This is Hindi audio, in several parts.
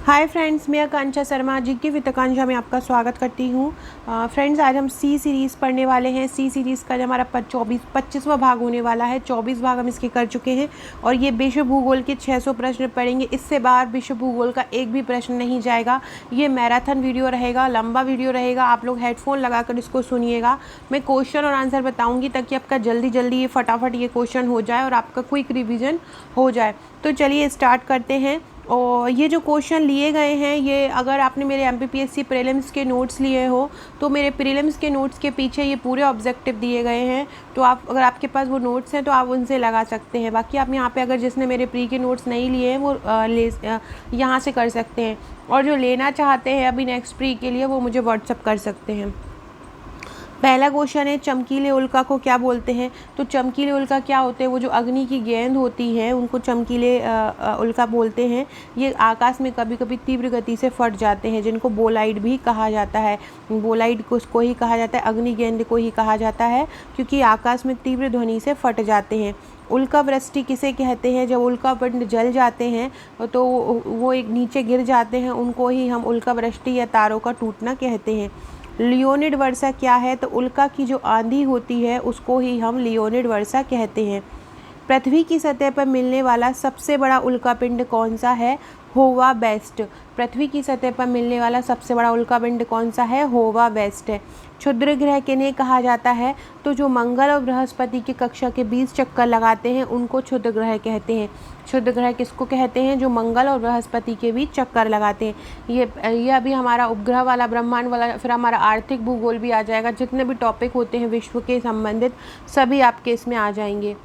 हाय फ्रेंड्स, मैं आकांक्षा शर्मा जीके विद आकांक्षा में आपका स्वागत करती हूँ। फ्रेंड्स, आज हम सी सीरीज़ पढ़ने वाले हैं। सी सीरीज़ का हमारा 25वां भाग होने वाला है। 24 भाग हम इसके कर चुके हैं और ये विश्व भूगोल के 600 प्रश्न पढ़ेंगे। इससे बाहर विश्व भूगोल का एक भी प्रश्न नहीं जाएगा। ये मैराथन वीडियो रहेगा, लंबा वीडियो रहेगा। आप लोग हेडफोन लगाकर इसको सुनिएगा। मैं क्वेश्चन और आंसर बताऊँगी ताकि आपका जल्दी जल्दी ये फटाफट ये क्वेश्चन हो जाए और आपका क्विक रिविज़न हो जाए। तो चलिए स्टार्ट करते हैं। और ये जो क्वेश्चन लिए गए हैं, ये अगर आपने मेरे MPPSC प्रीलिम्स के नोट्स लिए हो तो मेरे प्रीलिम्स के नोट्स के पीछे ये पूरे ऑब्जेक्टिव दिए गए हैं। तो आप अगर आपके पास वो नोट्स हैं तो आप उनसे लगा सकते हैं। बाकी आप यहाँ पे अगर जिसने मेरे प्री के नोट्स नहीं लिए हैं वो यहाँ से कर सकते हैं। और जो लेना चाहते हैं अभी नेक्स्ट प्री के लिए वो मुझे व्हाट्सअप कर सकते हैं। पहला क्वेश्चन है, चमकीले उल्का को क्या बोलते हैं? तो चमकीले उल्का क्या होते हैं? वो जो अग्नि की गेंद होती है उनको चमकीले उल्का बोलते हैं। ये आकाश में कभी कभी तीव्र गति से फट जाते हैं, जिनको बोलाइट भी कहा जाता है। बोलाइट को ही कहा जाता है, अग्नि गेंद को ही कहा जाता है, क्योंकि आकाश में तीव्र ध्वनि से फट जाते हैं। उल्का वृष्टि किसे कहते हैं? जब उल्का पिंड जल जाते हैं तो वो एक नीचे गिर जाते हैं, उनको ही हम उल्का वृष्टि या तारों का टूटना कहते हैं। लियोनिड वर्षा क्या है? तो उल्का की जो आंधी होती है उसको ही हम लियोनिड वर्षा कहते हैं। पृथ्वी की सतह पर मिलने वाला सबसे बड़ा उल्कापिंड कौन सा है? होवा बेस्ट। पृथ्वी की सतह पर मिलने वाला सबसे बड़ा उल्कापिंड कौन सा है? होवा बेस्ट है। क्षुद्र ग्रह किन्हें कहा जाता है? तो जो मंगल और बृहस्पति की कक्षा के 20 चक्कर लगाते हैं उनको क्षुद्र ग्रह कहते हैं। क्षुद्र ग्रह किसको कहते हैं? जो मंगल और बृहस्पति के बीच चक्कर लगाते हैं। ये अभी हमारा उपग्रह वाला, ब्रह्मांड वाला, फिर हमारा आर्थिक भूगोल भी आ जाएगा। जितने भी टॉपिक होते हैं विश्व के संबंधित सभी आपके इसमें आ जाएंगे।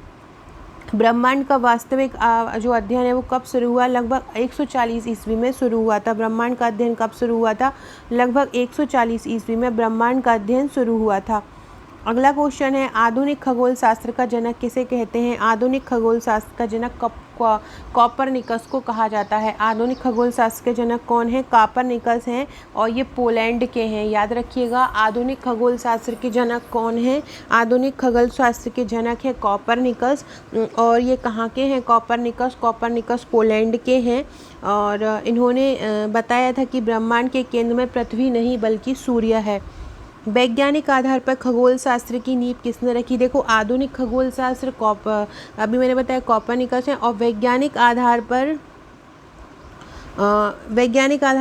ब्रह्मांड का वास्तविक जो अध्ययन है वो कब शुरू हुआ? लगभग 140 ईस्वी में शुरू हुआ था। ब्रह्मांड का अध्ययन कब शुरू हुआ था? लगभग 140 ईस्वी में ब्रह्मांड का अध्ययन शुरू हुआ था। अगला क्वेश्चन है, आधुनिक खगोल शास्त्र का जनक किसे कहते हैं? आधुनिक खगोल शास्त्र का जनक कॉपरनिकस को कहा जाता है। आधुनिक खगोल शास्त्र के जनक कौन है? कॉपरनिकस हैं और ये पोलैंड के हैं। याद रखिएगा, आधुनिक खगोल शास्त्र के जनक कौन है? आधुनिक खगोल शास्त्र के जनक है कॉपरनिकस। और ये कहाँ के हैं? कॉपरनिकस पोलैंड के हैं। और इन्होंने बताया था कि ब्रह्मांड के केंद्र में पृथ्वी नहीं बल्कि सूर्य है। वैज्ञानिक आधार पर खगोल शास्त्र की नींव किसने रखी? देखो, आधुनिक खगोल शास्त्र अभी मैंने बताया कॉपरनिकस है। और वैज्ञानिक आधार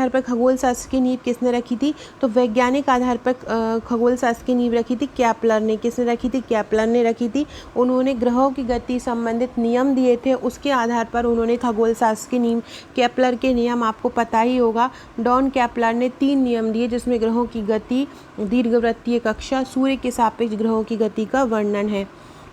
पर खगोल शास्त्र की नींव किसने रखी थी? तो वैज्ञानिक आधार पर खगोल शास्त्र की नींव रखी थी केपलर ने। किसने रखी थी? केपलर ने रखी थी। उन्होंने ग्रहों की गति संबंधित नियम दिए थे, उसके आधार पर उन्होंने खगोल शास्त्र की नींव, केपलर के नियम आपको पता ही होगा। डॉन केपलर ने 3 नियम दिए, जिसमें ग्रहों की गति, दीर्घवृत्तीय कक्षा, सूर्य के सापेक्ष ग्रहों की गति का वर्णन है।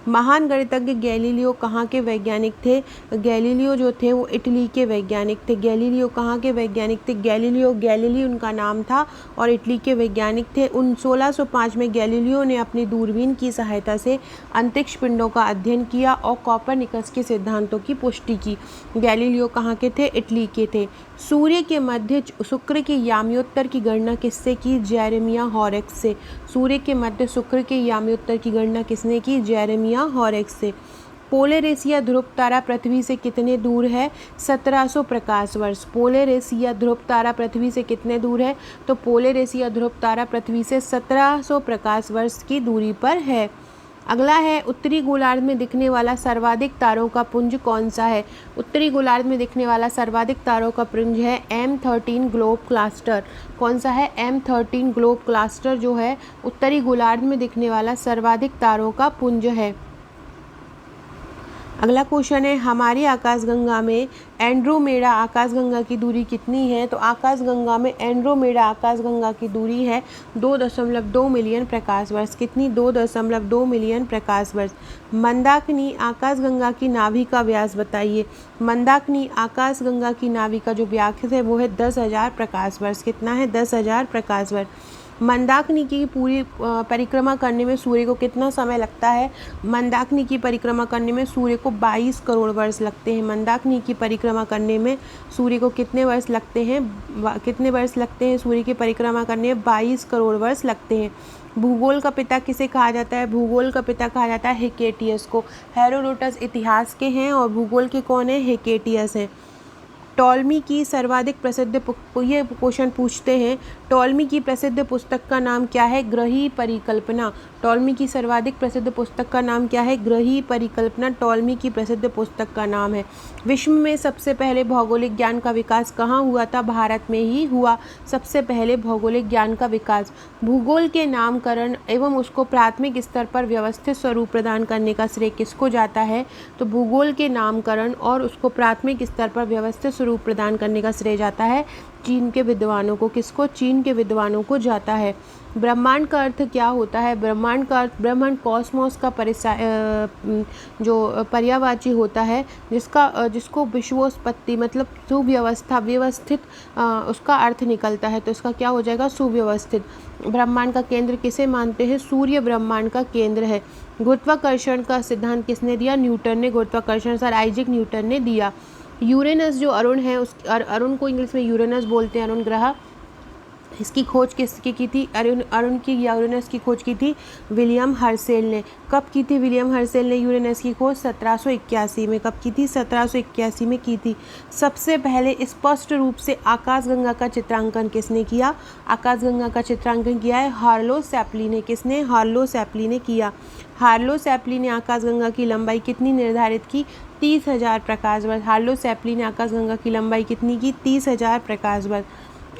महान गणितज्ञ गैलीलियो कहाँ के वैज्ञानिक थे? गैलीलियो जो थे वो इटली के वैज्ञानिक थे। गैलीलियो कहाँ के वैज्ञानिक थे? गैलीली उनका नाम था और इटली के वैज्ञानिक थे। 1605 में गैलीलियो ने अपनी दूरबीन की सहायता से अंतरिक्ष पिंडों का अध्ययन किया और कॉपरनिकस के सिद्धांतों की पुष्टि की। गैलीलियो कहाँ के थे? इटली के थे। सूर्य के मध्य शुक्र के याम्योत्तर की गणना किससे की? जेरेमिया हॉरेक्स से। सूर्य के मध्य शुक्र के याम्योत्तर की गणना किसने की? जेरेमिया हॉरेक्स से। पोलर एशिया ध्रुव तारा पृथ्वी से कितने दूर है? 1700 प्रकाश वर्ष। पोलर एशिया ध्रुव तारा पृथ्वी से कितने दूर है? तो पोलर एशिया ध्रुव तारा पृथ्वी से 1700 प्रकाश वर्ष की दूरी पर है। अगला है, उत्तरी गोलार्ध में दिखने वाला सर्वाधिक तारों का पुंज कौन सा है? उत्तरी गोलार्ध में दिखने वाला सर्वाधिक तारों का पुंज है M13 ग्लोब क्लस्टर। कौन सा है? M13 ग्लोब क्लस्टर जो है उत्तरी गोलार्ध में दिखने वाला सर्वाधिक तारों का पुंज है। अगला क्वेश्चन है, हमारी आकाशगंगा में एंड्रोमेडा आकाशगंगा की दूरी कितनी है? तो आकाशगंगा में एंड्रोमेडा आकाशगंगा की दूरी है 2.2 मिलियन प्रकाश वर्ष। कितनी? 2.2 मिलियन प्रकाश वर्ष। मंदाकिनी आकाशगंगा की नाभि का व्यास बताइए। मंदाकिनी आकाशगंगा की नाभि का जो व्यास है वो है 10,000 प्रकाश वर्ष। कितना है? 10,000 प्रकाश वर्ष। मंदाकिनी की पूरी परिक्रमा करने में सूर्य को कितना समय लगता है? मंदाकिनी की परिक्रमा करने में सूर्य को 22 करोड़ वर्ष लगते हैं। मंदाकिनी की परिक्रमा करने में सूर्य को कितने वर्ष लगते हैं? कितने वर्ष लगते हैं सूर्य की परिक्रमा करने में? 22 करोड़ वर्ष लगते हैं। भूगोल का पिता किसे कहा जाता है? भूगोल का पिता कहा जाता है हेकेटियस को। हेरोडोटस इतिहास के हैं और भूगोल के कौन है? हेकेटियस हैं। टॉलमी की सर्वाधिक प्रसिद्ध ये क्वेश्चन पूछते हैं, टॉलमी की प्रसिद्ध पुस्तक का नाम क्या है? ग्रही परिकल्पना। टॉलमी की सर्वाधिक प्रसिद्ध पुस्तक का नाम क्या है? ग्रही परिकल्पना टॉलमी की प्रसिद्ध पुस्तक का नाम है। विश्व में सबसे पहले भौगोलिक ज्ञान का विकास कहाँ हुआ था? भारत में ही हुआ सबसे पहले भौगोलिक ज्ञान का विकास। भूगोल के नामकरण एवं उसको प्राथमिक स्तर पर व्यवस्थित स्वरूप प्रदान करने का श्रेय किसको जाता है? तो भूगोल के नामकरण और उसको प्राथमिक स्तर पर व्यवस्थित स्वरूप प्रदान करने का श्रेय जाता है चीन के विद्वानों को। किसको? चीन के विद्वानों को जाता है। ब्रह्मांड का अर्थ क्या होता है? ब्रह्मांड का अर्थ, ब्रह्मांड कॉस्मोस का जो पर्यायवाची होता है, जिसको विश्वोत्पत्ति मतलब सुव्यवस्था, व्यवस्थित उसका अर्थ निकलता है, तो इसका क्या हो जाएगा? सुव्यवस्थित। ब्रह्मांड का केंद्र किसे मानते हैं? सूर्य ब्रह्मांड का केंद्र है। गुरुत्वाकर्षण का सिद्धांत किसने दिया? न्यूटन ने। गुरुत्वाकर्षण सर आइजैक न्यूटन ने दिया। यूरेनस जो अरुण है, उस अरुण को इंग्लिश में यूरेनस बोलते हैं, अरुण ग्रह, इसकी खोज किसकी की थी? अरुण की यूरेनस की खोज की थी विलियम हर्सेल ने। कब की थी विलियम हर्सेल ने यूरेनस की खोज? 1781 में। कब की थी? 1781 में की थी। सबसे पहले स्पष्ट रूप से आकाशगंगा का चित्रांकन किसने किया? आकाशगंगा का चित्रांकन किया है हार्लो शैप्ली ने। किसने? हार्लो शैप्ली ने किया। हार्लो शैप्ली ने आकाशगंगा की लंबाई कितनी निर्धारित की? 30,000 प्रकाश वर्ष। हार्लो शैप्ली ने आकाशगंगा की लंबाई कितनी की? 30,000 प्रकाश वर्ष।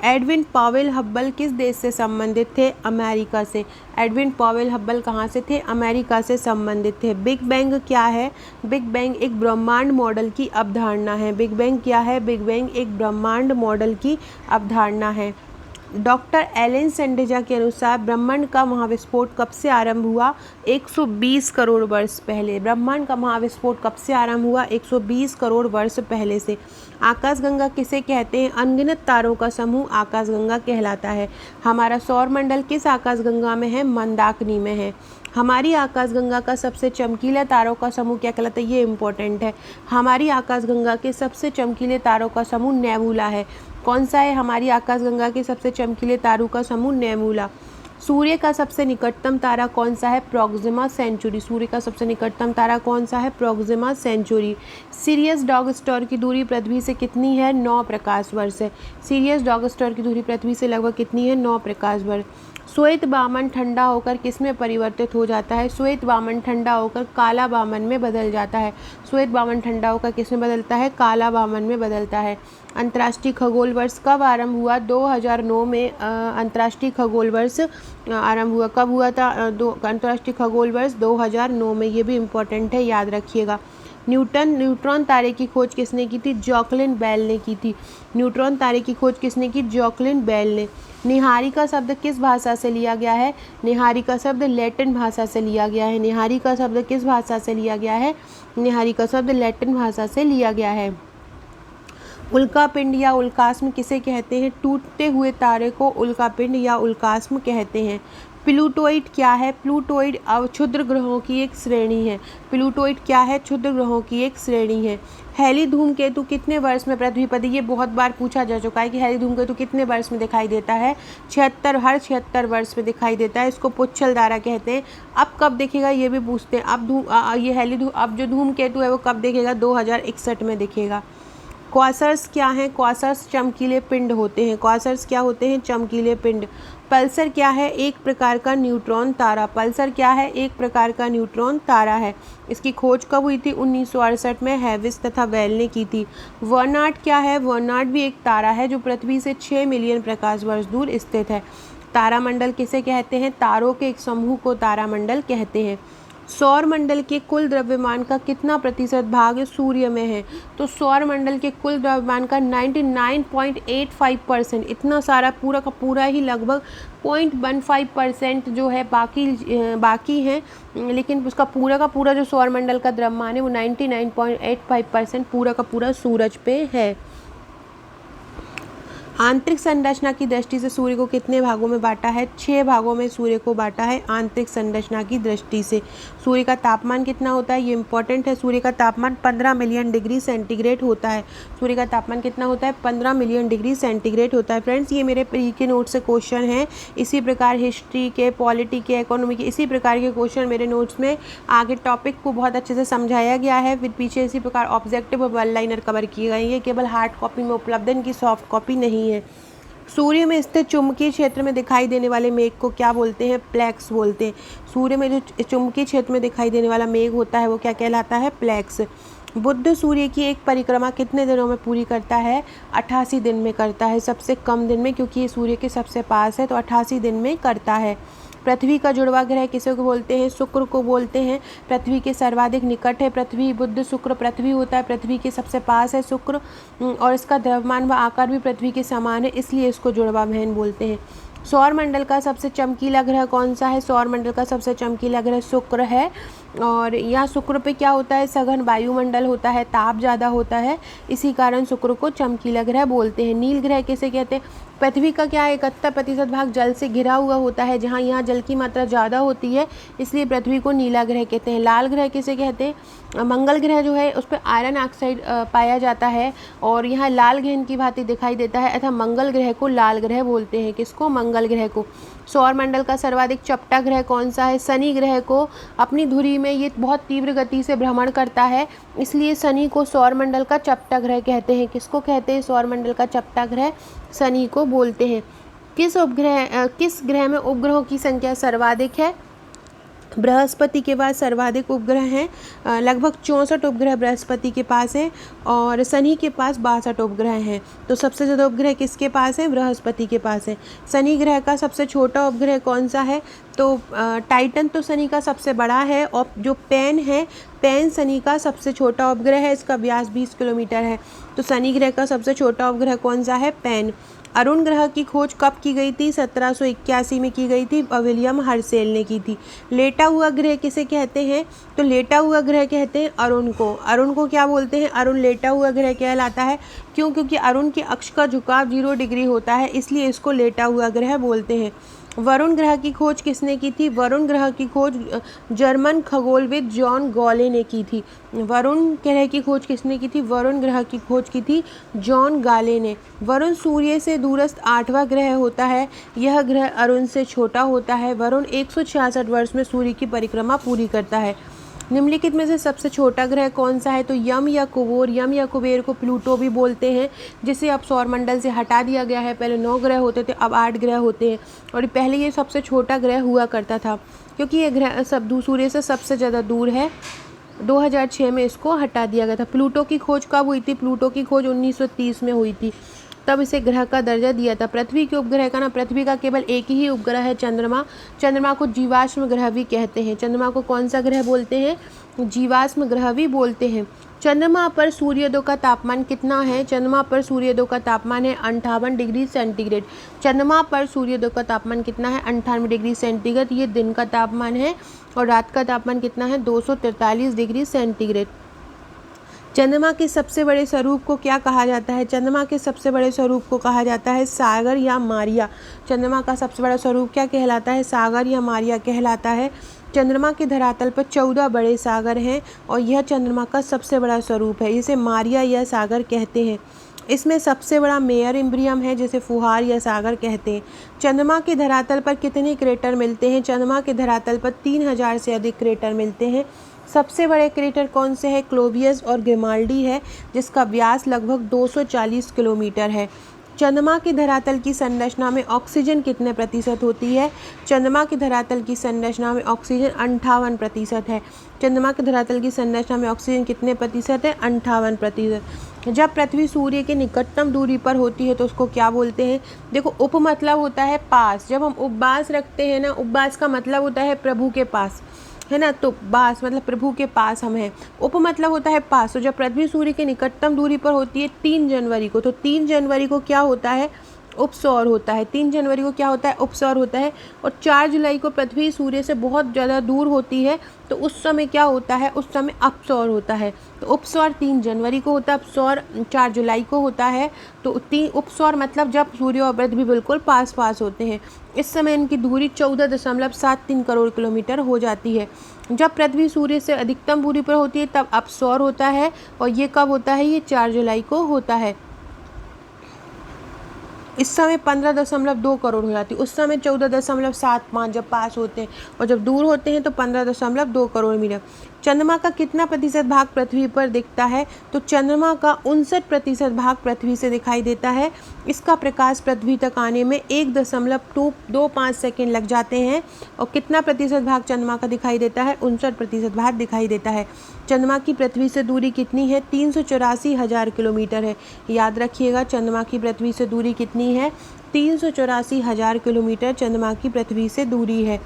एडविन पॉवेल हब्बल किस देश से संबंधित थे? अमेरिका से। एडविन पॉवेल हब्बल कहाँ से थे? अमेरिका से संबंधित थे। बिग बैंग क्या है? बिग बैंग एक ब्रह्मांड मॉडल की अवधारणा है। बिग बैंग क्या है? बिग बैंग एक ब्रह्मांड मॉडल की अवधारणा है। डॉक्टर एलन सेंडेजा के अनुसार ब्रह्मांड का महाविस्फोट कब से आरंभ हुआ? 120 करोड़ वर्ष पहले। ब्रह्मांड का महाविस्फोट कब से आरंभ हुआ? 120 करोड़ वर्ष पहले से। आकाशगंगा किसे कहते हैं? अनगिनत तारों का समूह आकाशगंगा कहलाता है। हमारा सौर मंडल किस आकाशगंगा में है? मंदाकिनी में है। हमारी आकाशगंगा का सबसे चमकीला तारों का समूह क्या कहलाता है? ये इंपॉर्टेंट है। हमारी आकाशगंगा के सबसे चमकीले तारों का समूह नेबुला है। कौन सा है हमारी आकाशगंगा के सबसे चमकीले तारों का समूह? नेबुला। सूर्य का सबसे निकटतम तारा कौन सा है? Proxima Centauri. सूर्य का सबसे निकटतम तारा कौन सा है? Proxima Centauri. Serious dog star की दूरी पृथ्वी से कितनी है? 9 प्रकाश वर्ष है। सिरियस डॉग स्टार की दूरी पृथ्वी से लगभग कितनी है? 9 प्रकाश वर्ष। श्वेत वामन ठंडा होकर किस में परिवर्तित हो जाता है? श्वेत वामन ठंडा होकर काला वामन में बदल जाता है। श्वेत वामन ठंडा होकर किस में बदलता है? काला वामन में बदलता है। अंतर्राष्ट्रीय खगोल वर्ष कब आरंभ हुआ? 2009 में अंतर्राष्ट्रीय खगोल वर्ष आरंभ हुआ। कब हुआ था अंतर्राष्ट्रीय खगोल वर्ष? 2009 में। ये भी इम्पोर्टेंट है, याद रखिएगा। न्यूट्रॉन तारे की खोज किसने की थी? जॉकलिन बेल ने की थी। न्यूट्रॉन तारे की खोज किसने की? जॉकलिन बेल ने। निहारिका शब्द किस भाषा से लिया गया है? निहारिका शब्द लैटिन भाषा से लिया गया है। निहारिका शब्द किस भाषा से लिया गया है? निहारिका शब्द लैटिन भाषा से लिया गया है। उल्कापिंड या उल्कास्म किसे कहते हैं? टूटते हुए तारे को उल्कापिंड या उल्कास्म कहते हैं। प्लूटोइड क्या है? प्लूटोइड क्षुद्र ग्रहों की एक श्रेणी है। प्लूटोइड क्या है? क्षुद्र ग्रहों की एक श्रेणी है। हैली धूमकेतु कितने वर्ष में पृथ्वी पर? ये बहुत बार पूछा जा चुका है कि हैली धूमकेतु कितने वर्ष में दिखाई देता है? 76 वर्ष में दिखाई देता है। इसको पुच्छल तारा कहते हैं। अब कब दिखेगा ये भी पूछते हैं। अब जो धूमकेतु है वो कब दिखेगा? 2061 में दिखेगा। क्वासर्स क्या हैं? क्वासर्स चमकीले पिंड होते हैं। क्वासर्स क्या होते हैं? चमकीले पिंड। पल्सर क्या है? एक प्रकार का न्यूट्रॉन तारा। पल्सर क्या है? एक प्रकार का न्यूट्रॉन तारा है। इसकी खोज कब हुई थी? 1968 में हैविस तथा वेल ने की थी। वर्नाट क्या है? वर्नाट भी एक तारा है जो पृथ्वी से 6 मिलियन प्रकाश वर्ष दूर स्थित है। तारामंडल किसे कहते हैं? तारों के एक समूह को तारामंडल कहते हैं। सौर मंडल के कुल द्रव्यमान का कितना प्रतिशत भाग सूर्य में है? तो सौर मंडल के कुल द्रव्यमान का 99.85%, इतना सारा पूरा का पूरा ही लगभग 0.15% जो है बाकी है, लेकिन उसका पूरा का पूरा जो सौर मंडल का द्रव्यमान है वो 99.85% पूरा का पूरा सूरज पे है। आंतरिक संरचना की दृष्टि से सूर्य को कितने भागों में बांटा है? 6 भागों में सूर्य को बांटा है आंतरिक संरचना की दृष्टि से। सूर्य का तापमान कितना होता है? ये इंपॉर्टेंट है। सूर्य का तापमान 15 मिलियन डिग्री सेंटीग्रेड होता है। सूर्य का तापमान कितना होता है? 15 मिलियन डिग्री सेंटीग्रेड होता है। फ्रेंड्स, ये मेरे प्री के नोट से क्वेश्चन हैं। इसी प्रकार हिस्ट्री के, पॉलिटी के, इकोनॉमी के, इसी प्रकार के क्वेश्चन मेरे नोट्स में आगे टॉपिक को बहुत अच्छे से समझाया गया है। फिर पीछे इसी प्रकार ऑब्जेक्टिव और वन लाइनर कवर किए गए हैं। ये केवल हार्ड कॉपी में उपलब्ध है, इनकी सॉफ्ट कॉपी नहीं है। सूर्य में स्थित चुंबकीय क्षेत्र में दिखाई देने वाले मेघ को क्या बोलते हैं? प्लेक्स बोलते हैं। सूर्य में जो चुंबकीय क्षेत्र में दिखाई देने वाला मेघ होता है वो क्या कहलाता है? प्लेक्स। बुध सूर्य की एक परिक्रमा कितने दिनों में पूरी करता है? 88 दिन में करता है, सबसे कम दिन में, क्योंकि ये सूर्य के सबसे पास है, तो 88 दिन में करता है। पृथ्वी का जुड़वा ग्रह किसे को बोलते हैं? शुक्र को बोलते हैं। पृथ्वी के सर्वाधिक निकट है पृथ्वी। बुध शुक्र पृथ्वी होता है, पृथ्वी के सबसे पास है शुक्र, और इसका द्रव्यमान व आकार भी पृथ्वी के समान है, इसलिए इसको जुड़वा बहन बोलते हैं। सौर मंडल का सबसे चमकीला ग्रह कौन सा है? सौर मंडल का सबसे चमकीला ग्रह शुक्र है। और यहाँ शुक्र पे क्या होता है? सघन वायुमंडल होता है, ताप ज़्यादा होता है, इसी कारण शुक्र को चमकीला ग्रह बोलते हैं। नील ग्रह किसे कहते हैं? पृथ्वी का क्या 71% भाग जल से घिरा हुआ होता है, जहाँ यहाँ जल की मात्रा ज़्यादा होती है, इसलिए पृथ्वी को नीला ग्रह कहते हैं। लाल ग्रह किसे कहते हैं? मंगल ग्रह जो है उस पर आयरन ऑक्साइड पाया जाता है और यहाँ लाल ग्रह की भांति दिखाई देता है, अतः मंगल ग्रह को लाल ग्रह बोलते हैं। किसको? मंगल ग्रह को। सौर मंडल का सर्वाधिक चपटा ग्रह कौन सा है? शनि ग्रह को। अपनी धुरी में ये बहुत तीव्र गति से भ्रमण करता है, इसलिए शनि को सौर मंडल का चपटा ग्रह कहते हैं। किसको कहते हैं? सौर मंडल का चपटा ग्रह शनि को बोलते हैं। किस ग्रह में उपग्रहों की संख्या सर्वाधिक है? बृहस्पति के बाद सर्वाधिक उपग्रह हैं, लगभग 64 उपग्रह बृहस्पति के पास हैं और शनि के पास 62 उपग्रह हैं। तो सबसे ज़्यादा उपग्रह किसके पास हैं? बृहस्पति के पास है। शनि ग्रह का सबसे छोटा उपग्रह कौन सा है? तो टाइटन तो शनि का सबसे बड़ा है, और जो पेन है, पेन शनि का सबसे छोटा उपग्रह है, इसका व्यास 20 किलोमीटर है। तो शनि ग्रह का सबसे छोटा उपग्रह कौन सा है? पेन। अरुण ग्रह की खोज कब की गई थी? 1781 में की गई थी, विलियम हर्शेल ने की थी। लेटा हुआ ग्रह किसे कहते हैं? तो लेटा हुआ ग्रह कहते हैं अरुण को। अरुण को क्या बोलते हैं? अरुण लेटा हुआ ग्रह कहलाता है। क्यों? क्योंकि अरुण के अक्ष का झुकाव 0 डिग्री होता है, इसलिए इसको लेटा हुआ ग्रह बोलते हैं। वरुण ग्रह की खोज किसने की थी? वरुण ग्रह की खोज जर्मन खगोलविद जॉन गॉले ने की थी। वरुण ग्रह की खोज किसने की थी? वरुण ग्रह की खोज की थी जॉन गाले ने। वरुण सूर्य से दूरस्थ 8वां ग्रह होता है। यह ग्रह अरुण से छोटा होता है। वरुण 166 वर्ष में सूर्य की परिक्रमा पूरी करता है। निम्नलिखित में से सबसे छोटा ग्रह कौन सा है? तो यम या कुबेर। यम या कुबेर को प्लूटो भी बोलते हैं, जिसे अब सौरमंडल से हटा दिया गया है। पहले 9 ग्रह होते थे, अब 8 ग्रह होते हैं, और पहले ये सबसे छोटा ग्रह हुआ करता था, क्योंकि ये ग्रह सूर्य से सबसे ज़्यादा दूर है। 2006 में इसको हटा दिया गया था। प्लूटो की खोज कब हुई थी? प्लूटो की खोज 1930 में हुई थी, तब इसे ग्रह का दर्जा दिया था। पृथ्वी के उपग्रह का ना, पृथ्वी का केवल एक ही उपग्रह है, चंद्रमा। चंद्रमा को जीवाश्म ग्रह भी कहते हैं। चंद्रमा को कौन सा ग्रह बोलते हैं? जीवाश्म ग्रह भी बोलते हैं। चंद्रमा पर सूर्योदय का तापमान कितना है? चंद्रमा पर सूर्योदय का तापमान है 58 डिग्री सेंटीग्रेड। चंद्रमा पर सूर्योदय का तापमान कितना है? 98 डिग्री सेंटीग्रेड। ये दिन का तापमान है, और रात का तापमान कितना है? 243 डिग्री सेंटीग्रेड। चंद्रमा के सबसे बड़े स्वरूप को क्या कहा जाता है? चंद्रमा के सबसे बड़े स्वरूप को कहा जाता है सागर या मारिया। चंद्रमा का सबसे बड़ा स्वरूप क्या कहलाता है? सागर या मारिया कहलाता है। चंद्रमा के धरातल पर 14 बड़े सागर हैं, और यह चंद्रमा का सबसे बड़ा स्वरूप है। इसे मारिया या सागर कहते हैं। इसमें सबसे बड़ा मेयर इम्ब्रियम है, जिसे फुहार या सागर कहते हैं। चंद्रमा के धरातल पर कितने क्रेटर मिलते हैं? चंद्रमा के धरातल पर 3000 से अधिक क्रेटर मिलते हैं। सबसे बड़े क्रेटर कौन से हैं? क्लोवियस और ग्रिमाल्डी है, जिसका व्यास लगभग 240 किलोमीटर है। चंद्रमा की धरातल की संरचना में ऑक्सीजन कितने प्रतिशत होती है? चंद्रमा की धरातल की संरचना में ऑक्सीजन 58% है। चंद्रमा की धरातल की संरचना में ऑक्सीजन कितने प्रतिशत है? 58%। जब पृथ्वी सूर्य के निकटतम दूरी पर होती है तो उसको क्या बोलते हैं? देखो, उप मतलब होता है पास। जब हम उपवास रखते हैं ना, उपवास का मतलब होता है प्रभु के पास, है ना। तो बास मतलब प्रभु के पास हम हैं। उप मतलब होता है पास। तो जब पृथ्वी सूर्य के निकटतम दूरी पर होती है 3 जनवरी को, तो 3 जनवरी को क्या होता है? उपसौर होता है। 3 जनवरी को क्या होता है? उपसौर होता है। और 4 जुलाई को पृथ्वी सूर्य से बहुत ज़्यादा दूर होती है, तो उस समय क्या होता है? उस समय अपसौर होता है। तो उपसौर 3 जनवरी को होता है, अपसौर 4 जुलाई को होता है। तो उपसौर मतलब जब सूर्य और पृथ्वी बिल्कुल पास पास होते हैं। इस समय इनकी दूरी 14.73 करोड़ किलोमीटर हो जाती है। जब पृथ्वी सूर्य से अधिकतम दूरी पर होती है तब अपसौर होता है, और ये कब होता है? ये 4 जुलाई को होता है। इस समय 15.2 करोड़ हो जाती है, उस समय 14.75 जब पास होते हैं, और जब दूर होते हैं तो 15.2 करोड़ मीटर। चंद्रमा का कितना प्रतिशत भाग पृथ्वी पर दिखता है? तो चंद्रमा का 59% भाग पृथ्वी से दिखाई देता है। इसका प्रकाश पृथ्वी तक आने में 1.25 सेकेंड लग जाते हैं। और कितना प्रतिशत भाग चंद्रमा का दिखाई देता है? 59% भाग दिखाई देता है। चंद्रमा की पृथ्वी से दूरी कितनी है? 384,000 किलोमीटर है। याद रखिएगा, चंद्रमा की पृथ्वी से दूरी कितनी है? 384,000 किलोमीटर चंद्रमा की पृथ्वी से दूरी है।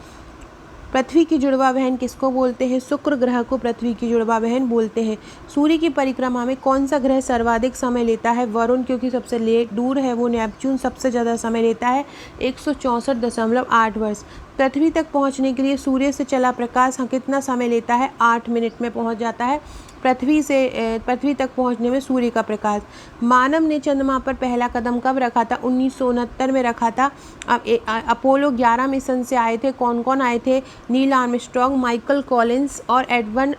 पृथ्वी की जुड़वा बहन किसको बोलते हैं? शुक्र ग्रह को पृथ्वी की जुड़वा बहन बोलते हैं। सूर्य की परिक्रमा में कौन सा ग्रह सर्वाधिक समय लेता है? वरुण, क्योंकि सबसे दूर है वो। नेपच्यून सबसे ज़्यादा समय लेता है, 164.8 वर्ष। पृथ्वी तक पहुंचने के लिए सूर्य से चला प्रकाश कितना समय लेता है? 8 मिनट में पहुंच जाता है पृथ्वी तक पहुंचने में सूर्य का प्रकाश। मानव ने चंद्रमा पर पहला कदम कब रखा था? 1969 में रखा था। अब अपोलो 11 मिशन से आए थे। कौन कौन आए थे? नील आर्मस्ट्रॉन्ग, माइकल कॉलिंस और एडविन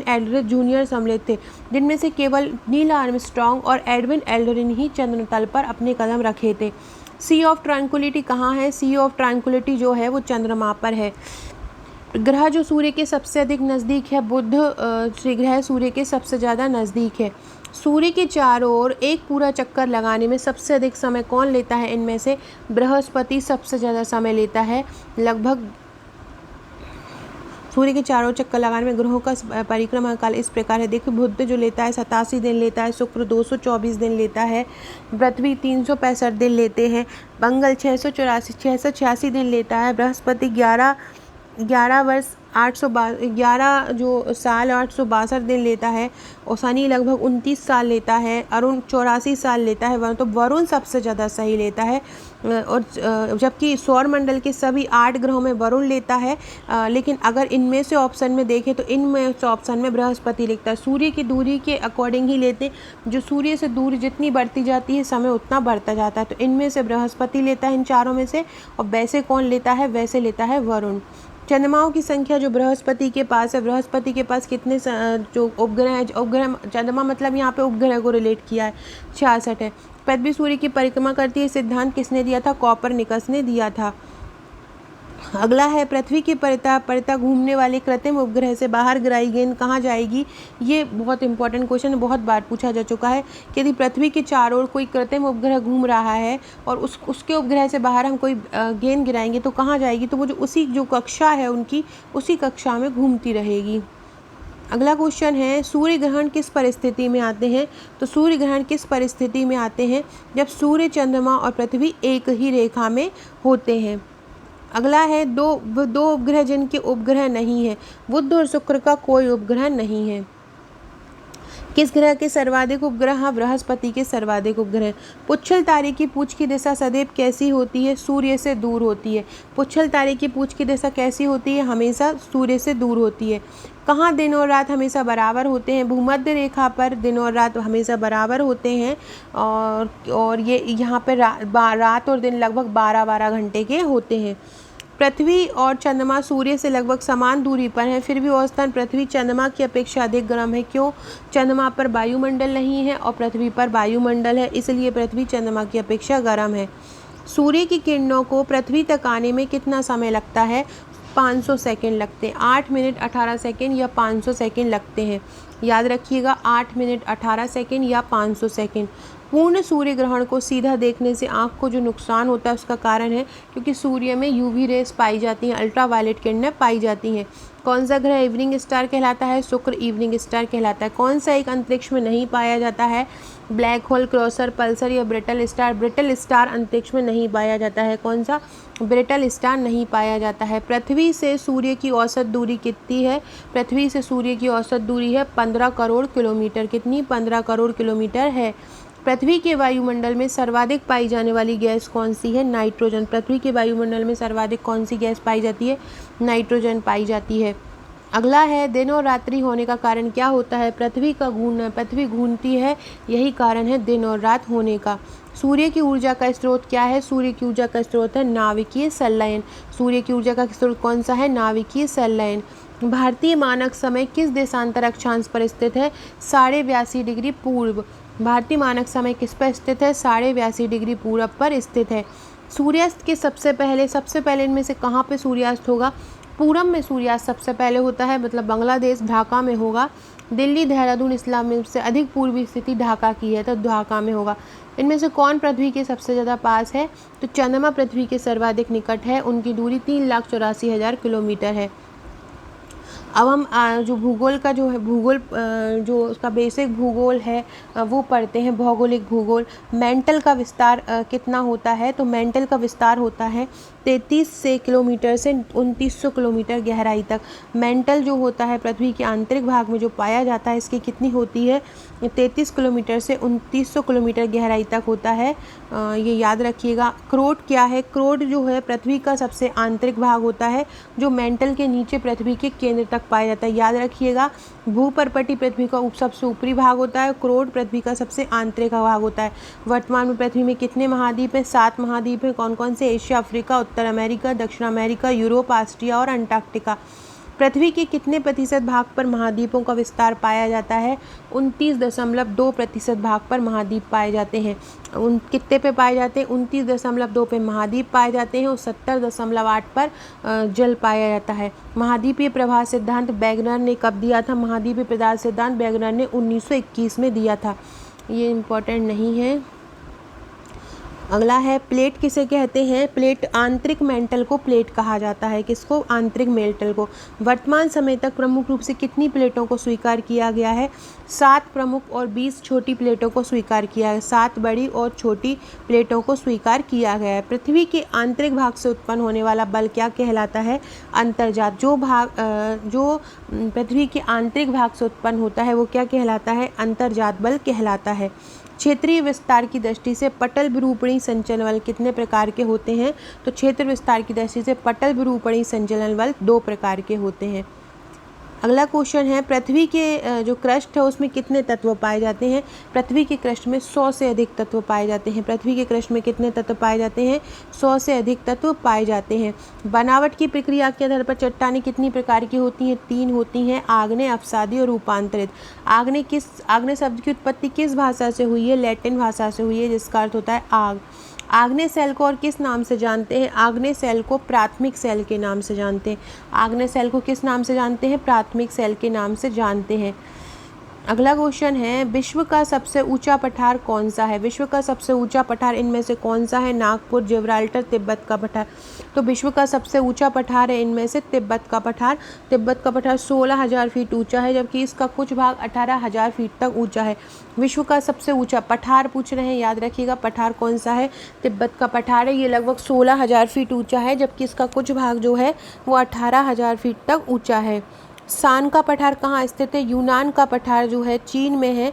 एल्ड्रिन जूनियर सम्मिलित थे, जिनमें से केवल नील आर्मस्ट्रॉन्ग और एडविन एल्ड्रिन ही चंद्र तल पर अपने कदम रखे थे। सी ऑफ ट्रैंक्विलिटी कहाँ है? सी ऑफ ट्रैंक्विलिटी जो है वो चंद्रमा पर है। ग्रह जो सूर्य के सबसे अधिक नज़दीक है, बुध ग्रह सूर्य के सबसे ज़्यादा नज़दीक है। सूर्य के चारों ओर एक पूरा चक्कर लगाने में सबसे अधिक समय कौन लेता है? इनमें से बृहस्पति सबसे ज़्यादा समय लेता है। लगभग सूर्य के चारों चक्कर लगाने में ग्रहों का परिक्रमा काल इस प्रकार है। देखिए, बुध जो लेता है 87 दिन लेता है, शुक्र 224 दिन लेता है, पृथ्वी 365 दिन लेते हैं, मंगल 686 दिन लेता है, बृहस्पति 11 वर्ष 11 जो साल 862 दिन लेता है, और शनि लगभग 29 साल लेता है, अरुण 84 साल लेता है। तो वरुण सबसे ज़्यादा सही लेता है। और जबकि सौरमंडल के सभी 8 ग्रहों में वरुण लेता है, लेकिन अगर इनमें से ऑप्शन में देखें तो इनमें से ऑप्शन में बृहस्पति लिखता है। सूर्य की दूरी के अकॉर्डिंग ही लेते हैं, जो सूर्य से दूरी जितनी बढ़ती जाती है समय उतना बढ़ता जाता है। तो इनमें से बृहस्पति लेता है, इन चारों में से। और वैसे कौन लेता है? वैसे लेता है वरुण। चंद्रमाओं की संख्या जो बृहस्पति के पास है, बृहस्पति के पास कितने जो उपग्रह है? उपग्रह चंद्रमा मतलब यहाँ पे उपग्रह को रिलेट किया है, 66 है। पृथ्वी सूर्य की परिक्रमा करती है, सिद्धांत किसने दिया था? कॉपरनिकस ने दिया था। अगला है, पृथ्वी की परिता घूमने वाले कृत्रिम उपग्रह से बाहर गिराई गेंद कहाँ जाएगी? ये बहुत इंपॉर्टेंट क्वेश्चन है, बहुत बार पूछा जा चुका है कि यदि पृथ्वी के चारों ओर कोई कृत्रिम उपग्रह घूम रहा है और उसके उपग्रह से बाहर हम कोई गेंद गिराएंगे तो कहाँ जाएगी? तो वो जो कक्षा है उनकी, उसी कक्षा में घूमती रहेगी। अगला क्वेश्चन है, सूर्य ग्रहण किस परिस्थिति में आते हैं? तो सूर्य ग्रहण किस परिस्थिति में आते हैं? जब सूर्य, चंद्रमा और पृथ्वी एक ही रेखा में होते हैं। अगला है, दो उपग्रह जिनके उपग्रह नहीं है। बुध और शुक्र का कोई उपग्रह नहीं है। किस ग्रह के सर्वाधिक उपग्रह? हाँ, बृहस्पति के सर्वाधिक उपग्रह। पुच्छल तारे की पूंछ की दिशा सदैव कैसी होती है? सूर्य से दूर होती है। पुच्छल तारे की पूंछ की दिशा कैसी होती है? हमेशा सूर्य से दूर होती है। कहाँ दिन और रात हमेशा बराबर होते हैं? भूमध्य रेखा पर दिन और रात हमेशा बराबर होते हैं, और ये यहाँ पर रात और दिन लगभग 12-12 घंटे के होते हैं। पृथ्वी और चंद्रमा सूर्य से लगभग समान दूरी पर हैं, फिर भी औसतन पृथ्वी चंद्रमा की अपेक्षा अधिक गर्म है। क्यों? चंद्रमा पर वायुमंडल नहीं है और पृथ्वी पर वायुमंडल है, इसलिए पृथ्वी चंद्रमा की अपेक्षा गर्म है। सूर्य की किरणों को पृथ्वी तक आने में कितना समय लगता है? 500 सेकेंड लगते हैं। 8 मिनट 18 सेकेंड या 500 सेकेंड लगते हैं। याद रखिएगा, 8 मिनट 18 सेकेंड या 500 सेकेंड। पूर्ण सूर्य ग्रहण को सीधा देखने से आँख को जो नुकसान होता है उसका कारण है क्योंकि सूर्य में यूवी रेस पाई जाती हैं, अल्ट्रावायलेट किरणें पाई जाती हैं। कौन सा ग्रह इवनिंग स्टार कहलाता है? शुक्र इवनिंग स्टार कहलाता है। कौन सा एक अंतरिक्ष में नहीं पाया जाता है? ब्लैक होल, क्रॉसर, पल्सर या ब्रिटल स्टार? ब्रिटल स्टार अंतरिक्ष में नहीं पाया जाता है। कौन सा? ब्रिटल स्टार नहीं पाया जाता है। पृथ्वी से सूर्य की औसत दूरी कितनी है? पृथ्वी से सूर्य की औसत दूरी है 15 करोड़ किलोमीटर। कितनी? 15 करोड़ किलोमीटर है। पृथ्वी के वायुमंडल में सर्वाधिक पाई जाने वाली गैस कौन सी है? नाइट्रोजन। पृथ्वी के वायुमंडल में सर्वाधिक कौन सी गैस पाई जाती है? नाइट्रोजन पाई जाती है। अगला है, दिन और रात्रि होने का कारण क्या होता है? पृथ्वी का घूमना। पृथ्वी घूमती है, यही कारण है दिन और रात होने का। सूर्य की ऊर्जा का स्रोत क्या है? सूर्य की ऊर्जा का स्रोत है नाभिकीय संलयन। सूर्य की ऊर्जा का स्रोत कौन सा है? नाभिकीय संलयन। भारतीय मानक समय किस देशांतर अक्षांश पर स्थित है? 82.5 डिग्री पूर्व। भारतीय मानक समय किस पर स्थित है? 82.5 डिग्री पूरब पर स्थित है। सूर्यास्त के सबसे पहले इनमें से कहाँ पे सूर्यास्त होगा? पूरब में सूर्यास्त सबसे पहले होता है, मतलब बांग्लादेश ढाका में होगा। दिल्ली, देहरादून, इस्लाम से अधिक पूर्वी स्थिति ढाका की है, तो ढाका में होगा। इनमें से कौन पृथ्वी के सबसे ज़्यादा पास है? तो चंद्रमा पृथ्वी के सर्वाधिक निकट है, उनकी दूरी 3,84,000 किलोमीटर है। अब हम जो भूगोल का जो है जो उसका बेसिक भूगोल है वो पढ़ते हैं, भौगोलिक भूगोल। मेंटल का विस्तार कितना होता है? तो मेंटल का विस्तार होता है 33 किलोमीटर से 2900 किलोमीटर गहराई तक। मेंटल जो होता है पृथ्वी के आंतरिक भाग में जो पाया जाता है, इसकी कितनी होती है? 33 किलोमीटर से 2900 किलोमीटर गहराई तक होता है, ये याद रखिएगा। क्रोट क्या है? क्रोट जो है पृथ्वी का सबसे आंतरिक भाग होता है, जो मेंटल के नीचे पृथ्वी के केंद्र तक पाया जाता है, याद रखिएगा। भूपर्पटी पृथ्वी का सबसे ऊपरी भाग होता है, क्रोट पृथ्वी का सबसे आंतरिक भाग होता है। वर्तमान में पृथ्वी में कितने महाद्वीप हैं? 7 महाद्वीप हैं। कौन कौन से? एशिया, अफ्रीका, उत्तर अमेरिका, दक्षिण अमेरिका, यूरोप, ऑस्ट्रिया और अंटार्कटिका। पृथ्वी के कितने प्रतिशत भाग पर महाद्वीपों का विस्तार पाया जाता है? 29.2% भाग पर महाद्वीप पाए जाते हैं। कितने पे पाए जाते हैं? 29.2 पे महाद्वीप पाए जाते हैं और 70.8 पर जल पाया जाता है। महाद्वीपीय प्रवाह सिद्धांत वैगनर ने कब दिया था? महाद्वीपीय प्रवाह सिद्धांत वैगनर ने 1921 में दिया था। ये इम्पोर्टेंट नहीं है। अगला है, प्लेट किसे कहते हैं? प्लेट, आंतरिक मेंटल को प्लेट कहा जाता है। किसको? आंतरिक मेंटल को। वर्तमान समय तक प्रमुख रूप से कितनी प्लेटों को स्वीकार किया गया है? 7 प्रमुख और 20 छोटी प्लेटों को स्वीकार किया है। 7 बड़ी और छोटी प्लेटों को स्वीकार किया गया है। पृथ्वी के आंतरिक भाग से उत्पन्न होने वाला बल क्या कहलाता है? अंतर्जात। जो पृथ्वी के आंतरिक भाग से उत्पन्न होता है वो क्या कहलाता है? अंतर्जात बल कहलाता है। क्षेत्रीय विस्तार की दृष्टि से पटल विरूपणी संचलन बल कितने प्रकार के होते हैं? तो क्षेत्र विस्तार की दृष्टि से पटल विरूपणी संचलन बल 2 प्रकार के होते हैं। अगला क्वेश्चन है, पृथ्वी के जो क्रस्ट है उसमें कितने तत्व पाए जाते हैं? पृथ्वी के क्रस्ट में 100 से अधिक तत्व पाए जाते हैं। पृथ्वी के क्रस्ट में कितने तत्व पाए जाते हैं? 100 से अधिक तत्व पाए जाते हैं। बनावट की प्रक्रिया के आधार पर चट्टानें कितनी प्रकार की होती हैं? 3 होती हैं, आग्नेय, अपसादी और रूपांतरित। आग्नेय शब्द की उत्पत्ति किस भाषा से हुई है? लैटिन भाषा से हुई है, जिसका अर्थ होता है आग। आग्नेय सेल को और किस नाम से जानते हैं? आग्नेय सेल को प्राथमिक सेल के नाम से जानते हैं। आग्नेय सेल को किस नाम से जानते हैं? प्राथमिक सेल के नाम से जानते हैं। अगला क्वेश्चन है, विश्व का सबसे ऊंचा पठार कौन सा है? विश्व का सबसे ऊंचा पठार इनमें से कौन सा है? नागपुर, जिब्राल्टर, तिब्बत का पठार। तो विश्व का सबसे ऊंचा पठार है इनमें से तिब्बत का पठार। तिब्बत का पठार 16,000 फीट ऊंचा है, जबकि इसका कुछ भाग 18,000 फीट तक ऊंचा है। विश्व का सबसे ऊंचा पठार पूछ रहे हैं, याद रखिएगा पठार कौन सा है? तिब्बत का पठार है। ये लगभग 16,000 फीट ऊंचा है, जबकि इसका कुछ भाग जो है वो 18,000 फीट तक ऊंचा है। सान का पठार कहाँ स्थित है? यूनान का पठार जो है चीन में है।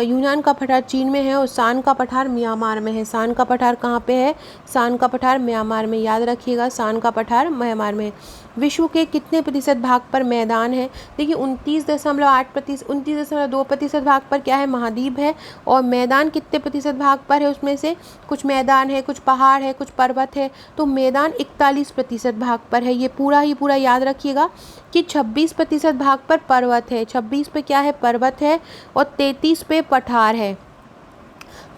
यूनान का पठार चीन में है और सान का पठार म्यांमार में है। सान का पठार कहाँ पे है? सान का पठार म्यांमार में, याद रखिएगा सान का पठार म्यांमार में है। विश्व के कितने प्रतिशत भाग पर मैदान है? देखिए 29.2% भाग पर क्या है? महाद्वीप है। और मैदान कितने प्रतिशत भाग पर है? उसमें से कुछ मैदान है, कुछ पहाड़ है, कुछ पर्वत है। तो मैदान 41% भाग पर है। ये पूरा ही पूरा याद रखिएगा कि 26% भाग पर पर्वत है। 26 पे क्या है? पर्वत है और 33 पे पठार है।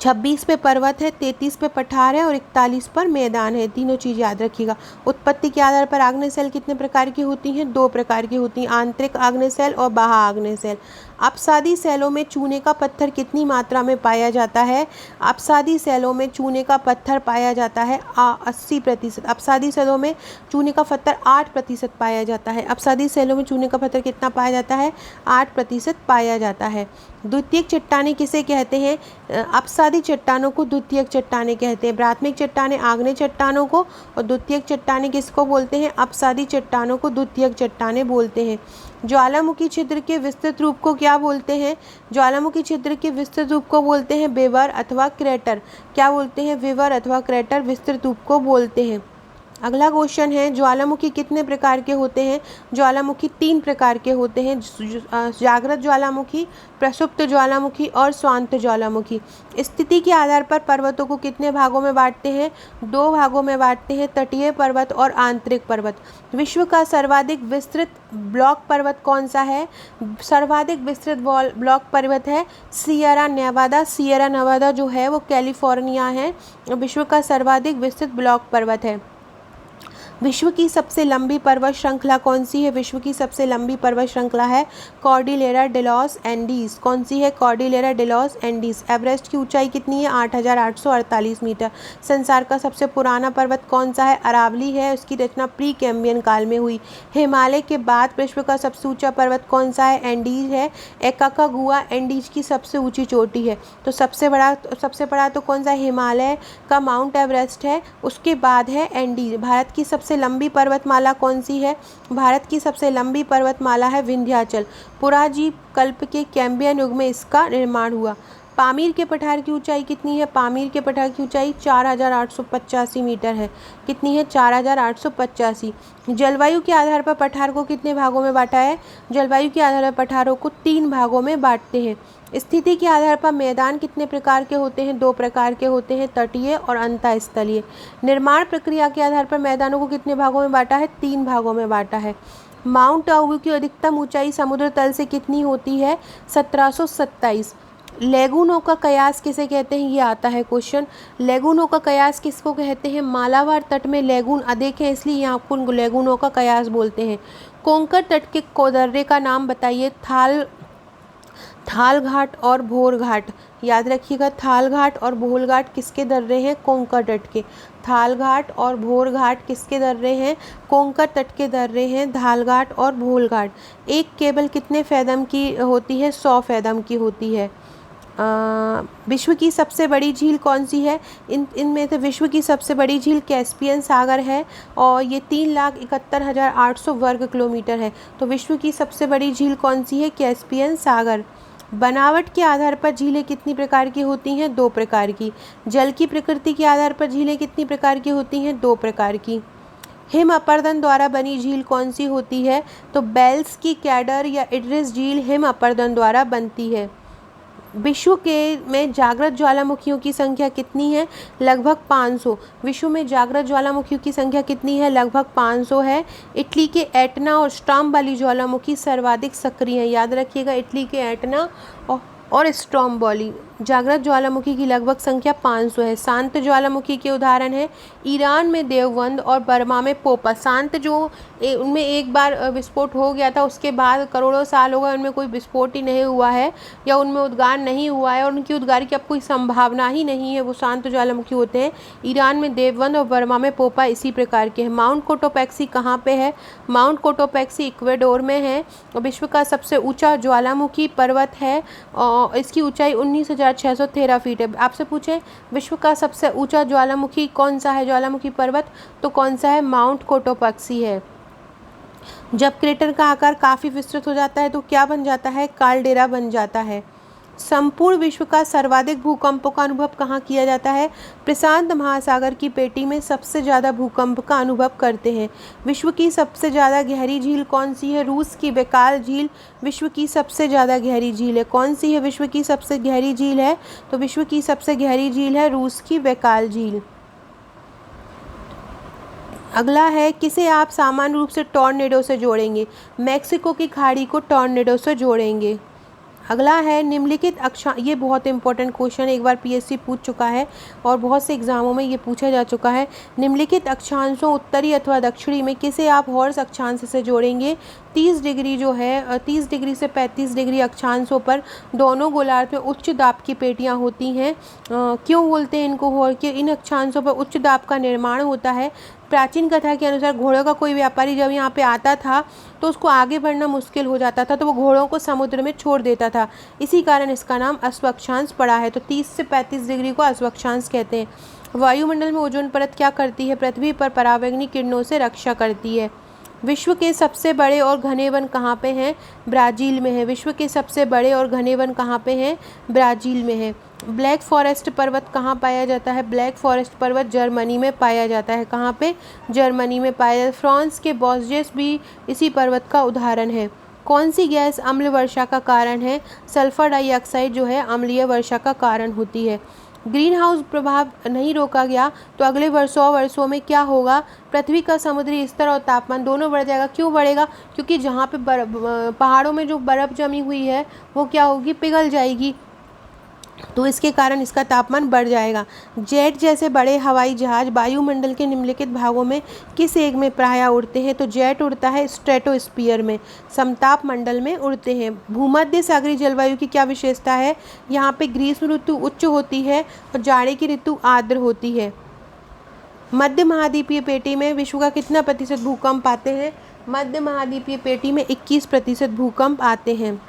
26 पे पर्वत है, 33 पे पठार है और 41 पर मैदान है। तीनों चीज़ याद रखिएगा। उत्पत्ति के आधार पर आग्नेय सेल कितने प्रकार की होती हैं? 2 प्रकार की होती हैं, आंतरिक आग्नेय सेल और बाह्य आग्नेय सेल। अपसादी सेलों में चूने का पत्थर कितनी मात्रा में पाया जाता है? अपसादी सेलों में चूने का पत्थर पाया जाता है 80%। अपसादी सेलों में चूने का पत्थर 8% पाया जाता है। अपसादी सेलों में चूने का पत्थर कितना पाया जाता है? 8% पाया जाता है। द्वितीयक चट्टानें किसे कहते हैं? अपसादी चट्टानों को द्वितीयक चट्टानें कहते हैं। प्राथमिक चट्टानें आग्नेय चट्टानों को और द्वितीयक चट्टानें किसको बोलते हैं? अपसादी चट्टानों को द्वितीयक चट्टानें बोलते हैं। ज्वालामुखी छिद्र के विस्तृत रूप को क्या बोलते हैं? ज्वालामुखी छिद्र के विस्तृत रूप को बोलते हैं विवर अथवा क्रेटर। क्या बोलते हैं? विवर अथवा क्रेटर विस्तृत रूप को बोलते हैं। अगला क्वेश्चन है, ज्वालामुखी कितने प्रकार के होते हैं? ज्वालामुखी 3 प्रकार के होते हैं, जागृत ज्वालामुखी, प्रसुप्त ज्वालामुखी और स्वांत ज्वालामुखी। स्थिति के आधार पर पर्वतों को कितने भागों में बांटते हैं? 2 भागों में बांटते हैं, तटीय पर्वत और आंतरिक पर्वत। विश्व का सर्वाधिक विस्तृत ब्लॉक पर्वत कौन सा है? सर्वाधिक विस्तृत ब्लॉक पर्वत है सियरा नेवादा। सियरा नेवादा जो है वो कैलिफोर्निया है, विश्व का सर्वाधिक विस्तृत ब्लॉक पर्वत है। विश्व की सबसे लंबी पर्वत श्रृंखला कौन सी है? विश्व की सबसे लंबी पर्वत श्रृंखला है कॉर्डिलेरा डे लॉस एंडीज। कौन सी है? Cordillera day loss Andes. Everest की ऊंचाई कितनी है? 8,848 मीटर। संसार का सबसे पुराना पर्वत कौन सा है? अरावली है, उसकी रचना प्री कैम्बियन काल में हुई। हिमालय के बाद विश्व का सबसे ऊंचा पर्वत कौन सा है? एंडीज है। एकाकागुआ एंडीज की सबसे ऊंची चोटी है। तो सबसे बड़ा तो कौन सा? हिमालय का माउंट एवरेस्ट है, उसके बाद है एंडीज। भारत की सबसे लंबी पर्वतमाला कौन सी है? भारत की सबसे लंबी पर्वतमाला है विंध्याचल। पुराजीव कल्प के कैम्बियन युग में इसका निर्माण हुआ। पामीर के पठार की ऊंचाई कितनी है? पामीर के पठार की ऊंचाई 4,885 मीटर है। कितनी है? 4,885। जलवायु के आधार पर पठार को कितने भागों में बांटा है? जलवायु के आधार पर पठारों को 3 भागों में बांटते हैं। स्थिति के आधार पर मैदान कितने प्रकार के होते हैं? 2 प्रकार के होते हैं, तटीय और अंतःस्थलीय। निर्माण प्रक्रिया के आधार पर मैदानों को कितने भागों में बांटा है? 3 भागों में बांटा है। माउंट आबू की अधिकतम ऊंचाई समुद्र तल से कितनी होती है? 1727। लेगुनों का कयास किसे कहते हैं? ये आता है क्वेश्चन। लेगुनों का कयास किसको कहते हैं? मालाबार तट में लेगुन अधिक है, इसलिए यहाँ को लेगुनों का कयास बोलते हैं। कोंकण तट के दर्रे का नाम बताइए। थाल घाट और भोर घाट। याद रखिएगा, थाल घाट और भोर घाट किसके दर्रे हैं? कोंकण तट के। थाल घाट और भोर घाट किसके दर्रे हैं? कोंकण तट के दर्रे हैं, थाल घाट और भोर घाट। एक केबल कितने फैदम की होती है? 100 फैदम की होती है। विश्व की सबसे बड़ी झील कौन सी है? इनमें से विश्व की सबसे बड़ी झील कैस्पियन सागर है और ये 3,71,800 वर्ग किलोमीटर है। तो विश्व की सबसे बड़ी झील कौन सी है? कैस्पियन सागर। बनावट के आधार पर झीलें कितनी प्रकार की होती हैं? 2 प्रकार की। जल की प्रकृति के आधार पर झीलें कितनी प्रकार की होती हैं? 2 प्रकार की। हिम अपर्दन द्वारा बनी झील कौन सी होती है? तो बेल्स की कैडर या इड्रिस झील हिम अपर्दन द्वारा बनती है। विश्व में जागृत ज्वालामुखियों की संख्या कितनी है? लगभग 500। विश्व में जागृत ज्वालामुखियों की संख्या कितनी है? लगभग 500 है। इटली के एटना और स्ट्रोम्बोली ज्वालामुखी सर्वाधिक सक्रिय है। याद रखिएगा, इटली के एटना और स्ट्रोम्बोली जागृत ज्वालामुखी की लगभग संख्या 500 है। शांत ज्वालामुखी के उदाहरण है ईरान में देवबंद और बर्मा में पोपा। शांत जो उनमें एक बार विस्फोट हो गया था, उसके बाद करोड़ों साल हो गए, उनमें कोई विस्फोट ही नहीं हुआ है या उनमें उद्गार नहीं हुआ है और उनकी उद्गार की अब कोई संभावना ही नहीं है, वो शांत ज्वालामुखी होते हैं। ईरान में देवबंद और बर्मा में पोपा इसी प्रकार के हैं। माउंट कोटोपैक्सी कहाँ पे है? माउंट कोटोपैक्सी इक्वेडोर में है और विश्व का सबसे ऊँचा ज्वालामुखी पर्वत है और इसकी ऊँचाई 19,613 फीट है। आपसे पूछे विश्व का सबसे ऊंचा ज्वालामुखी कौन सा है, ज्वालामुखी पर्वत, तो कौन सा है? माउंट कोटोपैक्सी है। जब क्रेटर का आकार काफ़ी विस्तृत हो जाता है तो क्या बन जाता है? काल्डेरा बन जाता है। संपूर्ण विश्व का सर्वाधिक भूकंपों का अनुभव कहाँ किया जाता है? प्रशांत महासागर की पेटी में सबसे ज़्यादा भूकंप का अनुभव करते हैं। विश्व की सबसे ज़्यादा गहरी झील कौन सी है? रूस की बैकाल झील विश्व की सबसे ज़्यादा गहरी झील है। कौन सी है विश्व की सबसे गहरी झील है? तो विश्व की सबसे गहरी झील है रूस की बैकाल झील। अगला है, किसे आप सामान्य रूप से टॉर्नेडो से जोड़ेंगे? मैक्सिको की खाड़ी को टॉर्नेडो से जोड़ेंगे। अगला है, निम्नलिखित अक्षांश, ये बहुत इंपॉर्टेंट क्वेश्चन एक बार पीएससी पूछ चुका है और बहुत से एग्जामों में ये पूछा जा चुका है। निम्नलिखित अक्षांशों उत्तरी अथवा दक्षिणी में किसे आप हॉर्स अक्षांश से जोड़ेंगे? 30 डिग्री जो है 30 डिग्री से 35 डिग्री अक्षांशों पर दोनों गोलार्ध में उच्च दाब की पेटियां होती हैं। क्यों बोलते हैं इनको हॉर्स? कि इन अक्षांशों पर उच्च दाब का निर्माण होता है। प्राचीन कथा के अनुसार घोड़ों का कोई व्यापारी जब यहाँ पे आता था तो उसको आगे बढ़ना मुश्किल हो जाता था, तो वो घोड़ों को समुद्र में छोड़ देता था, इसी कारण इसका नाम अश्व अक्षांश पड़ा है। तो 30 से 35 डिग्री को अश्व अक्षांश कहते हैं। वायुमंडल में ओजोन परत क्या करती है? पृथ्वी पर परावैंगनी किरणों से रक्षा करती है। विश्व के सबसे बड़े और घने वन कहाँ पे हैं? ब्राज़ील में है। विश्व के सबसे बड़े और घने वन कहाँ पे हैं? ब्राज़ील में है। ब्लैक फॉरेस्ट पर्वत कहाँ पाया जाता है? ब्लैक फॉरेस्ट पर्वत जर्मनी में पाया जाता है। कहाँ पे? जर्मनी में पाया जाता है। फ्रांस के बॉस्जेस भी इसी पर्वत का उदाहरण है। कौन सी गैस अम्ल वर्षा का कारण है? सल्फर डाइऑक्साइड जो है अम्लीय वर्षा का कारण होती है। ग्रीन हाउस प्रभाव नहीं रोका गया तो अगले 100 वर्षों में क्या होगा? पृथ्वी का समुद्री स्तर और तापमान दोनों बढ़ जाएगा। क्यों बढ़ेगा? क्योंकि जहाँ पे पहाड़ों में जो बर्फ़ जमी हुई है वो क्या होगी? पिघल जाएगी, तो इसके कारण इसका तापमान बढ़ जाएगा। जेट जैसे बड़े हवाई जहाज वायुमंडल के निम्नलिखित भागों में किस एक में प्रायः उड़ते हैं? तो जेट उड़ता है स्ट्रेटोस्फीयर में, समताप मंडल में उड़ते हैं। भूमध्य सागरीय जलवायु की क्या विशेषता है? यहाँ पे ग्रीष्म ऋतु उच्च होती है और जाड़े की ऋतु आर्द्र होती है। मध्य महाद्वीपीय पेटी में विश्व का कितना प्रतिशत भूकंप आते हैं? मध्य महाद्वीपीय पेटी में 21% भूकंप आते हैं।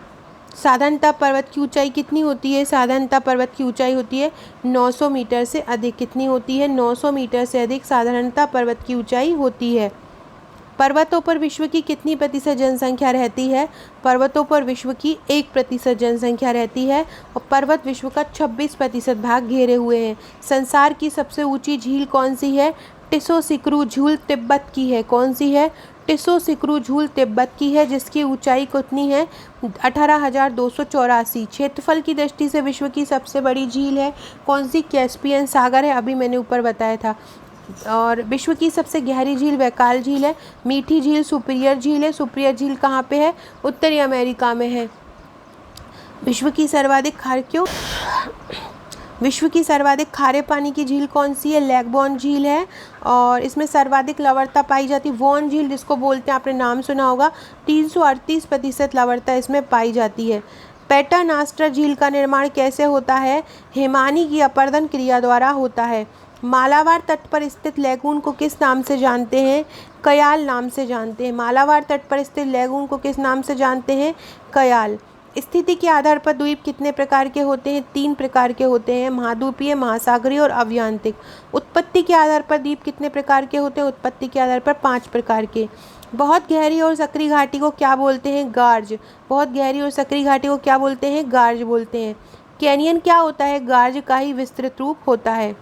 साधारणतः पर्वत की ऊंचाई कितनी होती है? साधारणतः पर्वत की ऊंचाई होती है 900 मीटर से अधिक। कितनी होती है? 900 मीटर से अधिक साधारणतः पर्वत की ऊंचाई होती है। पर्वतों पर विश्व की कितनी प्रतिशत जनसंख्या रहती है? पर्वतों पर विश्व की 1% जनसंख्या रहती है और पर्वत विश्व का 26% भाग घेरे हुए हैं। संसार की सबसे ऊंची झील कौन सी है? टिसोसिक्रू झील तिब्बत की है। कौन सी है? टिसोसिक्रू झील तिब्बत की है, जिसकी ऊंचाई कितनी है? 18,284। क्षेत्रफल की दृष्टि से विश्व की सबसे बड़ी झील है कौन सी? कैस्पियन सागर है, अभी मैंने ऊपर बताया था। और विश्व की सबसे गहरी झील वैकाल झील है। मीठी झील सुपीरियर झील है। सुपीरियर झील कहाँ पे है? उत्तरी अमेरिका में है। विश्व की सर्वाधिक खारे पानी की झील कौन सी है? लेगबोर्न झील है। और इसमें सर्वाधिक लवणता पाई जाती है। वॉन झील जिसको बोलते हैं, आपने नाम सुना होगा। 338% लवणता इसमें पाई जाती है। पेटरनास्टर झील का निर्माण कैसे होता है? हिमानी की अपरदन क्रिया द्वारा होता है। मालाबार तट पर स्थित लैगून को किस नाम से जानते हैं? कयाल नाम से जानते हैं। मालाबार तट पर स्थित लैगून को किस नाम से जानते हैं? कयाल। स्थिति के आधार पर द्वीप कितने प्रकार के होते हैं? 3 प्रकार के होते हैं, महाद्वीपीय, महासागरीय और अवयांतिक। उत्पत्ति के आधार पर द्वीप कितने प्रकार के होते हैं? उत्पत्ति के आधार पर 5 प्रकार के। बहुत गहरी और सकरी घाटी को क्या बोलते हैं? गार्ज। बहुत गहरी और सकरी घाटी को क्या बोलते हैं? गार्ज बोलते हैं। कैनियन क्या होता है? गार्ज का ही विस्तृत रूप होता है।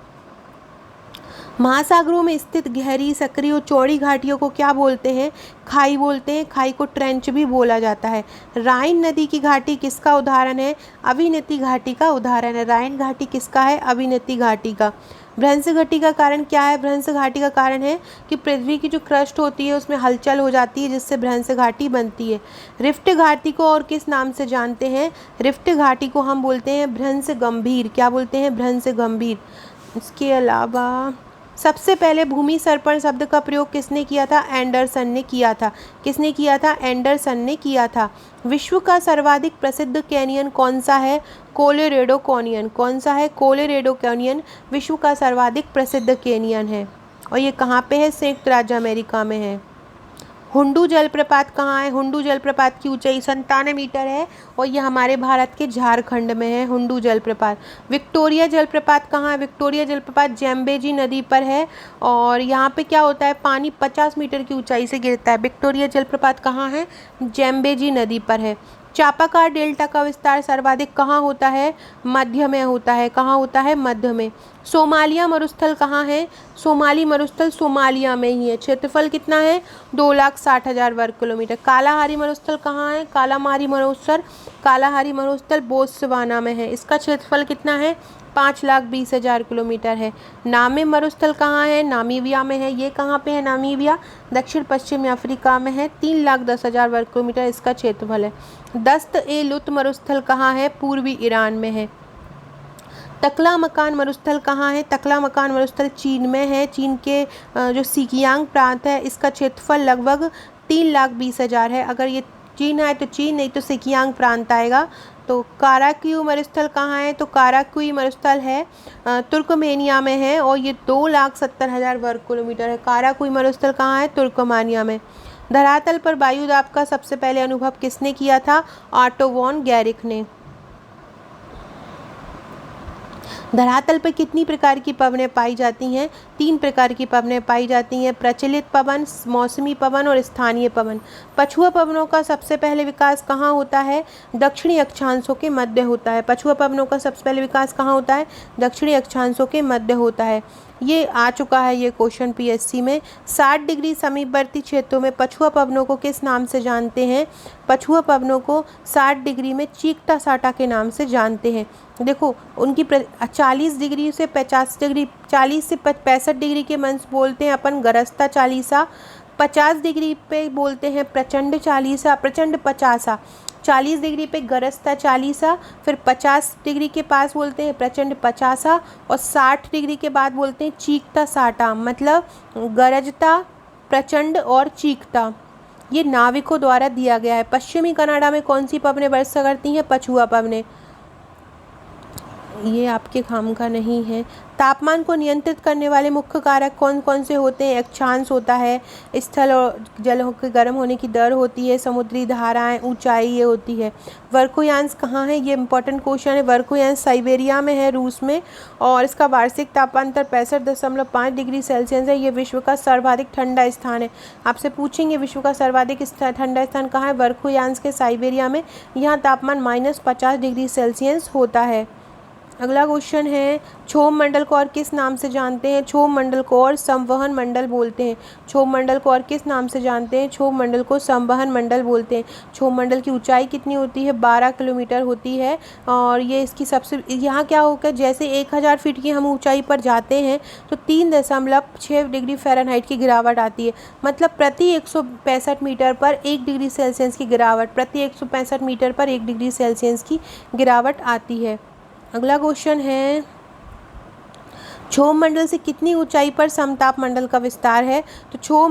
महासागरों में स्थित गहरी, सकरी और चौड़ी घाटियों को क्या बोलते हैं? खाई बोलते हैं। खाई को ट्रेंच भी बोला जाता है। राइन नदी की घाटी किसका उदाहरण है? अविनति घाटी का उदाहरण है। राइन घाटी किसका है? अविनति घाटी का। भ्रंश घाटी का कारण क्या है? भ्रंश घाटी का कारण है कि पृथ्वी की जो क्रस्ट होती है उसमें हलचल हो जाती है, जिससे भ्रंश घाटी बनती है। रिफ्ट घाटी को और किस नाम से जानते हैं? रिफ्ट घाटी को हम बोलते हैं भ्रंश गंभीर। क्या बोलते हैं? भ्रंश गंभीर। इसके अलावा सबसे पहले भूमि सर्पण शब्द का प्रयोग किसने किया था? एंडरसन ने किया था। किसने किया था? एंडरसन ने किया था। विश्व का सर्वाधिक प्रसिद्ध कैनियन कौन सा है? Colorado canyon. कौन सा है? कोलोरेडो कैनियन विश्व का सर्वाधिक प्रसिद्ध कैनियन है। और ये कहाँ पे है? संयुक्त राज्य अमेरिका में है। हुंडू जलप्रपात कहाँ है? हुंडू जलप्रपात की ऊंचाई 97 मीटर है और ये हमारे भारत के झारखंड में है हुंडू जलप्रपात। विक्टोरिया जलप्रपात कहाँ है? विक्टोरिया जलप्रपात जैम्बेजी नदी पर है और यहाँ पे क्या होता है? पानी 50 मीटर की ऊंचाई से गिरता है। विक्टोरिया जलप्रपात कहाँ है? जैम्बेजी नदी पर है। चापाकार डेल्टा का विस्तार सर्वाधिक कहाँ होता है? मध्य में होता है। कहाँ होता है? मध्य में। सोमालिया मरुस्थल कहाँ है? सोमाली मरुस्थल सोमालिया में ही है। क्षेत्रफल कितना है? 2,60,000 वर्ग किलोमीटर। कालाहारी मरुस्थल कहाँ है? कालाहारी मरुस्थल बोत्सवाना में है। इसका क्षेत्रफल कितना है? 5,20,000 किलोमीटर है। नामे मरुस्थल कहाँ है? नामीबिया में है। ये कहाँ पे है? नामीबिया दक्षिण पश्चिमी अफ्रीका में है। 3,10,000 वर्ग किलोमीटर इसका क्षेत्रफल है। दस्त ए लुत मरुस्थल कहाँ है? पूर्वी ईरान में है। तकला मकान मरुस्थल कहाँ है? तकला मकान मरुस्थल चीन में है। चीन के जो सिकियांग प्रांत है, इसका क्षेत्रफल लगभग 3,20,000 है। अगर ये चीन है तो चीन, नहीं तो सिकियांग प्रांत आएगा। तो काराक्यू मरुस्थल कहाँ है? तो काराक्यू मरुस्थल है तुर्कमेनिया में है और ये 2,70,000 वर्ग किलोमीटर है। काराक्यू मरुस्थल कहाँ है? तुर्कमेनिया में। धरातल पर वायु दाब का सबसे पहले अनुभव किसने किया था? ऑटो वॉन गैरिक ने। धरातल पर कितनी प्रकार की पवनें पाई जाती हैं? 3 प्रकार की पवनें पाई जाती हैं, प्रचलित पवन, मौसमी पवन और स्थानीय पवन। पछुआ पवनों का सबसे पहले विकास कहाँ होता है? दक्षिणी अक्षांशों के मध्य होता है। पछुआ पवनों का सबसे पहले विकास कहाँ होता है? दक्षिणी अक्षांशों के मध्य होता है। ये आ चुका है ये क्वेश्चन पीएससी में। 60 डिग्री समीपवर्ती क्षेत्रों में पछुआ पवनों को किस नाम से जानते हैं? पछुआ पवनों को 60 डिग्री में चीकटा साटा के नाम से जानते हैं। देखो उनकी 40 डिग्री से 50 डिग्री, 40 से 65 डिग्री के मंच बोलते हैं अपन गरजता चालीसा, 50 डिग्री पे बोलते हैं प्रचंड चालीसा, प्रचंड पचासा। 40 डिग्री पे गरजता चालीसा, फिर 50 डिग्री के पास बोलते हैं प्रचंड पचासा, और 60 डिग्री के बाद बोलते हैं चीकता साटा, मतलब गरजता, प्रचंड और चीकता। ये नाविकों द्वारा दिया गया है। पश्चिमी कनाडा में कौन सी पवनें वर्षा करती हैं? पछुआ पवनें। ये आपके काम का नहीं है। तापमान को नियंत्रित करने वाले मुख्य कारक कौन कौन से होते हैं? अक्षांश होता है, स्थल और जल के गर्म होने की दर होती है, समुद्री धाराएं, ऊंचाई ये होती है। वर्खोयांश कहाँ है? ये इंपॉर्टेंट क्वेश्चन है। वर्खोयांश साइबेरिया में है, रूस में, और इसका वार्षिक तापमान 65.5 डिग्री सेल्सियस है। ये विश्व का सर्वाधिक ठंडा स्थान है। आपसे पूछेंगे विश्व का सर्वाधिक ठंडा स्थान कहाँ है? वर्खोयांश के साइबेरिया में। यहाँ तापमान -50 डिग्री सेल्सियस होता है। अगला क्वेश्चन है, क्षोभ मंडल को और किस नाम से जानते हैं? क्षोभ मंडल को और संवहन मंडल बोलते हैं। क्षोभ मंडल को और किस नाम से जानते हैं? क्षोभ मंडल को संवहन मंडल बोलते हैं। क्षोभ मंडल की ऊंचाई कितनी होती है? 12 किलोमीटर होती है। और ये इसकी सबसे, यहाँ क्या होगा, जैसे 1000 फीट की हम ऊंचाई पर जाते हैं तो 3.6 डिग्री फ़ारेनहाइट की गिरावट आती है। मतलब प्रति 165 मीटर पर 1 डिग्री सेल्सियस की गिरावट, प्रति 165 मीटर पर 1 डिग्री सेल्सियस की गिरावट आती है। अगला क्वेश्चन है, क्षोभ मंडल से कितनी ऊंचाई पर समताप मंडल का विस्तार है? तो क्षोभ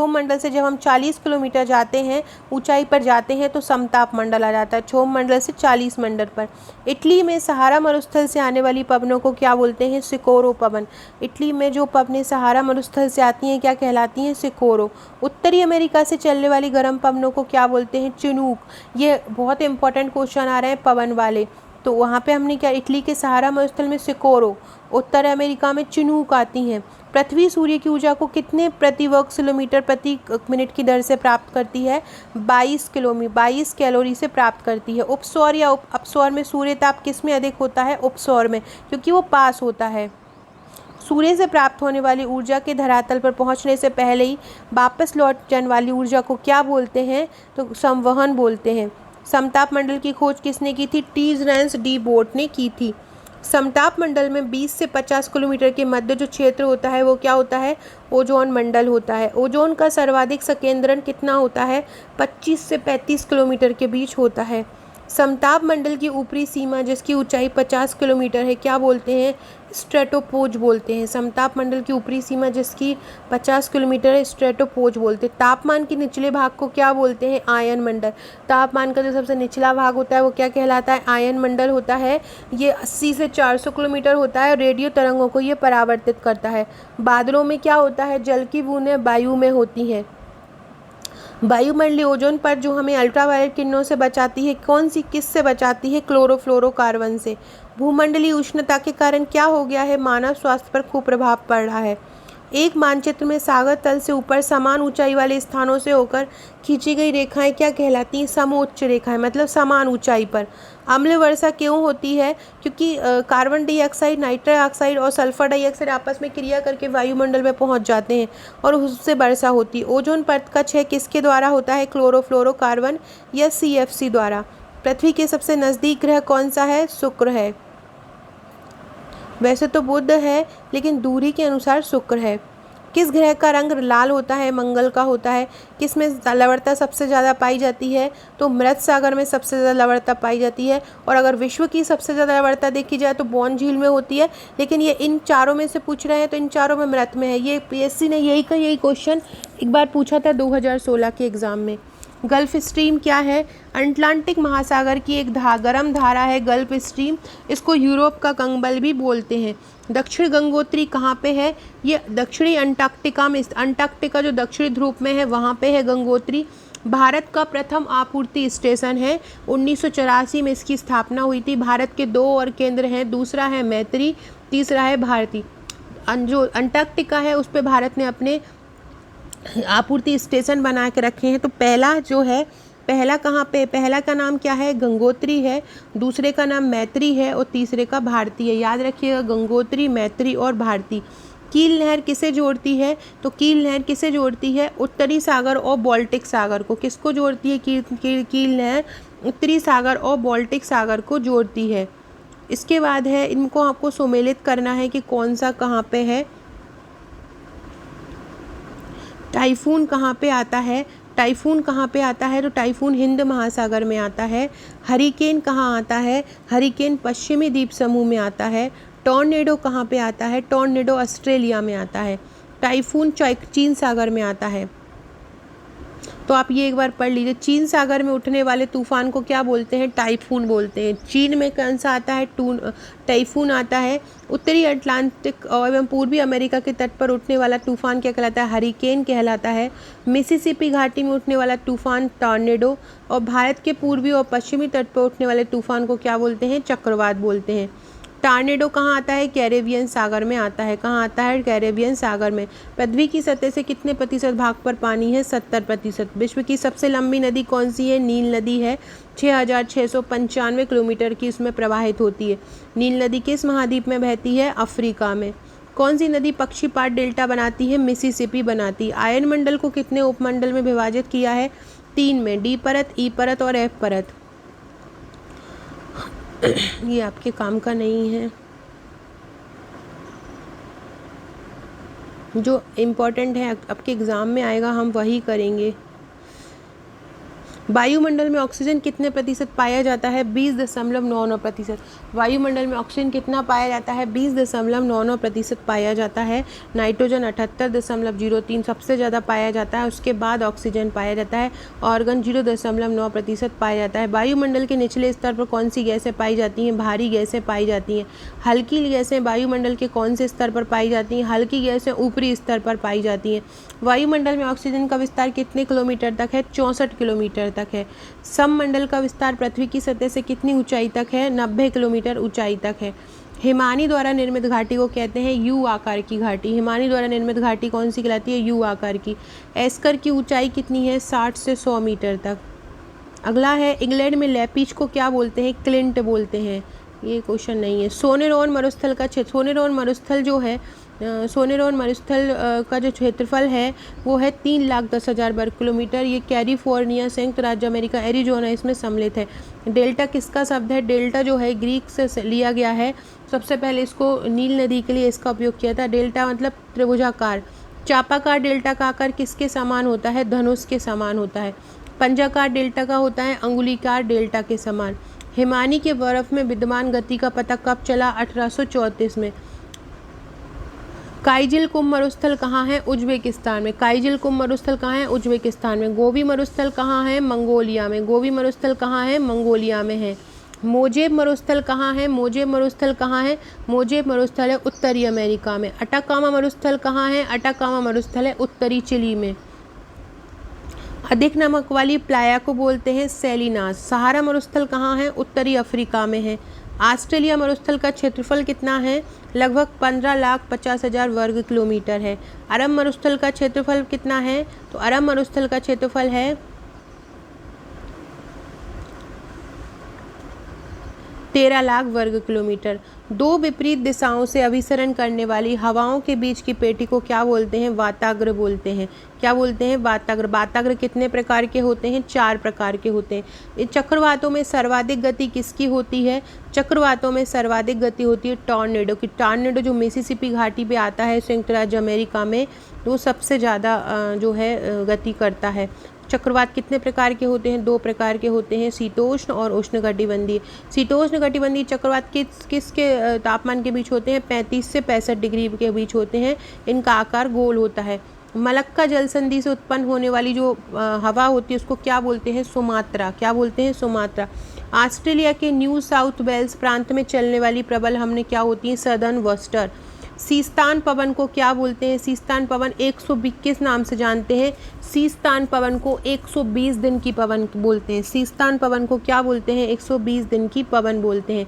मंडल से जब हम 40 किलोमीटर जाते हैं, ऊंचाई पर जाते हैं, तो समताप मंडल आ जाता है। क्षोभ मंडल से 40 मंडल पर। इटली में सहारा मरुस्थल से आने वाली पवनों को क्या बोलते हैं? सिकोरो पवन। इटली में जो पवनें सहारा मरुस्थल से आती हैं क्या कहलाती हैं? सिकोरो। उत्तरी अमेरिका से चलने वाली गर्म पवनों को क्या बोलते हैं? चिनूक। ये बहुत इंपॉर्टेंट क्वेश्चन आ रहे हैं पवन वाले। तो वहाँ पे हमने क्या, इटली के सहारा मरुस्थल में सिकोरो, उत्तर अमेरिका में चिनूक आती हैं। पृथ्वी सूर्य की ऊर्जा को कितने प्रति वर्ग किलोमीटर प्रति मिनट की दर से प्राप्त करती है? 22 कैलोरी से प्राप्त करती है। उपसौर या अपसौर में सूर्य ताप किस में अधिक होता है? उपसौर में, क्योंकि वो पास होता है। सूर्य से प्राप्त होने वाली ऊर्जा के धरातल पर पहुंचने से पहले ही वापस लौट जाने वाली ऊर्जा को क्या बोलते हैं? तो संवहन बोलते हैं। समताप मंडल की खोज किसने की थी? टीजरेंस डी बोट ने की थी। समताप मंडल में 20 से 50 किलोमीटर के मध्य जो क्षेत्र होता है वो क्या होता है? ओजोन मंडल होता है। ओजोन का सर्वाधिक संकेंद्रण कितना होता है? 25 से 35 किलोमीटर के बीच होता है। समताप मंडल की ऊपरी सीमा जिसकी ऊंचाई 50 किलोमीटर है क्या बोलते हैं? स्ट्रेटोपोज बोलते हैं। समताप मंडल की ऊपरी सीमा जिसकी 50 किलोमीटर है स्ट्रेटोपोज बोलते हैं। तापमान के निचले भाग को क्या बोलते हैं? आयन मंडल। तापमान का जो सबसे निचला भाग होता है वो क्या कहलाता है? आयन मंडल होता है। ये 80 से 400 किलोमीटर होता है। रेडियो तरंगों को ये परावर्तित करता है। बादलों में क्या होता है? जल की बूंदें वायु में होती हैं। वायुमंडलीय ओजोन परत जो हमें अल्ट्रावायलेट किरणों से बचाती है, कौन सी किस से बचाती है? क्लोरोफ्लोरोकार्बन से। भूमंडलीय उष्णता के कारण क्या हो गया है? मानव स्वास्थ्य पर खूब प्रभाव पड़ रहा है। एक मानचित्र में सागर तल से ऊपर समान ऊंचाई वाले स्थानों से होकर खींची गई रेखाएं क्या कहलाती हैं? समोच्च रेखाएं, मतलब समान ऊंचाई पर। अम्ल वर्षा क्यों होती है? क्योंकि कार्बन डाइऑक्साइड, नाइट्रस ऑक्साइड और सल्फर डाइऑक्साइड आपस में क्रिया करके वायुमंडल में पहुंच जाते हैं और उससे वर्षा होती है। ओजोन परत का क्षय किसके द्वारा होता है? क्लोरोफ्लोरोकार्बन या CFC द्वारा। पृथ्वी के सबसे नज़दीक ग्रह कौन सा है? शुक्र है। वैसे तो बुध है लेकिन दूरी के अनुसार शुक्र है। किस ग्रह का रंग लाल होता है? मंगल का होता है। किस में लवणता सबसे ज़्यादा पाई जाती है? तो मृत सागर में सबसे ज़्यादा लवणता पाई जाती है। और अगर विश्व की सबसे ज़्यादा लवणता देखी जाए तो बौन झील में होती है। लेकिन ये इन चारों में से पूछ रहे हैं तो इन चारों में मृत में है। ये PSC ने यही क्वेश्चन एक बार पूछा था 2016 के एग्ज़ाम में। गल्फ स्ट्रीम क्या है? अटलांटिक महासागर की एक गर्म धारा है गल्फ स्ट्रीम। इसको यूरोप का गंगबल भी बोलते हैं। दक्षिण गंगोत्री कहाँ पे है? ये दक्षिणी अंटार्कटिका में, अंटार्कटिका जो दक्षिणी ध्रुव में है वहाँ पे है गंगोत्री। भारत का प्रथम आपूर्ति स्टेशन है, 1984 में इसकी स्थापना हुई थी। भारत के 2 और केंद्र हैं, दूसरा है मैत्री, तीसरा है भारती। जो अंटार्कटिका है उस पे भारत ने अपने आपूर्ति स्टेशन बना के रखे हैं। तो पहला जो है, पहला कहाँ पे, पहला का नाम क्या है, गंगोत्री है, दूसरे का नाम मैत्री है और तीसरे का भारती है। याद रखिएगा, गंगोत्री, मैत्री और भारती। कील नहर किसे जोड़ती है, तो कील नहर किसे जोड़ती है, उत्तरी सागर और बाल्टिक सागर को। किसको जोड़ती है कील नहर, उत्तरी सागर और बाल्टिक सागर को जोड़ती है। इसके बाद है, इनको आपको सुमेलित करना है कि कौन सा कहाँ पे है। टाइफून कहाँ पे आता है, टाइफून कहाँ पे आता है, तो टाइफून हिंद महासागर में आता है। हरिकेन कहाँ आता है, हरिकेन पश्चिमी द्वीप समूह में आता है। टॉर्नेडो कहाँ पे आता है, टॉर्नेडो ऑस्ट्रेलिया में आता है। टाइफून चीन सागर में आता है। तो आप ये एक बार पढ़ लीजिए, चीन सागर में उठने वाले तूफान को क्या बोलते हैं, टाइफून बोलते हैं। चीन में कौन सा आता है, टाइफून आता है। उत्तरी अटलांटिक एवं पूर्वी अमेरिका के तट पर उठने वाला तूफान क्या कहलाता है, हरिकेन कहलाता है। मिसिसिपी घाटी में उठने वाला तूफान टॉर्नेडो, और भारत के पूर्वी और पश्चिमी तट पर उठने वाले तूफान को क्या बोलते हैं, चक्रवात बोलते हैं। टॉर्नेडो कहाँ आता है, कैरेबियन सागर में आता है। कहाँ आता है, कैरेबियन सागर में। पृथ्वी की सतह से कितने प्रतिशत भाग पर पानी है, 70%। विश्व की सबसे लंबी नदी कौन सी है, नील नदी है, 6695 किलोमीटर की इसमें प्रवाहित होती है। नील नदी किस महाद्वीप में बहती है, अफ्रीका में। कौन सी नदी पक्षीपात डेल्टा बनाती है, मिसिसिपी बनाती है। आयन मंडल को कितने उपमंडल में विभाजित किया है, 3 में, डी परत, ई परत और एफ परत। ये आपके काम का नहीं है, जो इम्पोर्टेंट है आपके एग्ज़ाम में आएगा हम वही करेंगे। वायुमंडल में ऑक्सीजन कितने प्रतिशत पाया जाता है, 20.99%। वायुमंडल में ऑक्सीजन कितना पाया जाता है, 20.99% पाया जाता है। नाइट्रोजन 78.03 सबसे ज़्यादा पाया जाता है, उसके बाद ऑक्सीजन पाया जाता है। ऑर्गन 0.9% पाया जाता है। वायुमंडल के निचले स्तर पर कौन सी गैसें पाई जाती हैं, भारी गैसें पाई जाती हैं। हल्की गैसें वायुमंडल के कौन से स्तर पर पाई जाती हैं, हल्की गैसें ऊपरी स्तर पर पाई जाती हैं। वायुमंडल में ऑक्सीजन का विस्तार कितने किलोमीटर तक है, 64 किलोमीटर तक है। सममंडल का विस्तार पृथ्वी की सतह से कितनी ऊंचाई तक है, 90 किलोमीटर ऊंचाई तक है। हिमानी द्वारा निर्मित घाटी को कहते हैं यू आकार की घाटी। हिमानी द्वारा निर्मित घाटी कौन सी कहलाती है, यू आकार की। एस्कर की ऊंचाई कितनी है, 60 से 100 मीटर तक। अगला है, इंग्लैंड में लैपिच को क्या बोलते हैं, क्लिंट बोलते हैं। ये क्वेश्चन नहीं है। सोनेरोन मरुस्थल का क्षेत्र, सोनेरोन मरुस्थल जो है, सोनेरोन मरुस्थल का जो क्षेत्रफल है वो है 3,10,000 वर्ग किलोमीटर। ये कैलिफोर्निया, संयुक्त राज्य अमेरिका, एरिजोना इसमें सम्मिलित है। डेल्टा किसका शब्द है, डेल्टा जो है ग्रीक से लिया गया है। सबसे पहले इसको नील नदी के लिए इसका उपयोग किया था। डेल्टा मतलब त्रिभुजाकार। चापाकार डेल्टा का आकार किसके समान होता है, धनुष के समान होता है। पंजाकार डेल्टा का होता है अंगुलीकार डेल्टा के समान। हिमानी के बर्फ में विद्यमान गति का पता कब चला, 1834 में। काइजिल कुंभ मरुस्थल कहाँ है, उज्बेकिस्तान में। काइजिल कुंभ मरुस्थल कहाँ है, उज्बेकिस्तान में। गोबी मरुस्थल कहाँ है, मंगोलिया में। गोबी मरुस्थल कहाँ है, मंगोलिया में है। मोजेब मरुस्थल कहाँ है, मोजेब मरुस्थल कहाँ है, मोजेब मरुस्थल है उत्तरी अमेरिका में। अटाकामा मरुस्थल कहाँ है, अटाकामा मरुस्थल है उत्तरी चिली में। अधिक नमक वाली प्लाया को बोलते हैं सेलिनास। सहारा मरुस्थल कहाँ है, उत्तरी अफ्रीका में है। ऑस्ट्रेलिया मरुस्थल का क्षेत्रफल कितना है, लगभग 15,50,000 वर्ग किलोमीटर है। अरब मरुस्थल का क्षेत्रफल कितना है, तो अरब मरुस्थल का क्षेत्रफल है 13 लाख वर्ग किलोमीटर। दो विपरीत दिशाओं से अभिसरण करने वाली हवाओं के बीच की पेटी को क्या बोलते हैं, वाताग्र बोलते हैं। क्या बोलते हैं, वाताग्र। वाताग्र कितने प्रकार के होते हैं, 4 प्रकार के होते हैं। इन चक्रवातों में सर्वाधिक गति किसकी होती है, चक्रवातों में सर्वाधिक गति होती है टॉर्नेडो की। टॉर्नेडो जो मिसिसिपी घाटी पे आता है संयुक्त राज्य अमेरिका में, वो सबसे ज़्यादा जो है गति करता है। चक्रवात कितने प्रकार के होते हैं, 2 प्रकार के होते हैं, शीतोष्ण और उष्णकटिबंधीय। शीतोष्ण कटिबंधीय चक्रवात किसके तापमान के बीच होते हैं, 35 से 65 डिग्री के बीच होते हैं। इनका आकार गोल होता है। मलक्का जल संधि से उत्पन्न होने वाली जो हवा होती है उसको क्या बोलते हैं, सुमात्रा। क्या बोलते हैं, सुमात्रा। ऑस्ट्रेलिया के न्यू साउथ वेल्स प्रांत में चलने वाली प्रबल हमने क्या होती है, सदर्न वेस्टर। सीस्तान पवन को क्या बोलते हैं? सीस्तान पवन 120 नाम से जानते हैं। सीस्तान पवन को 120 दिन की पवन बोलते हैं। सीस्तान पवन को क्या बोलते हैं? 120 दिन की पवन बोलते हैं।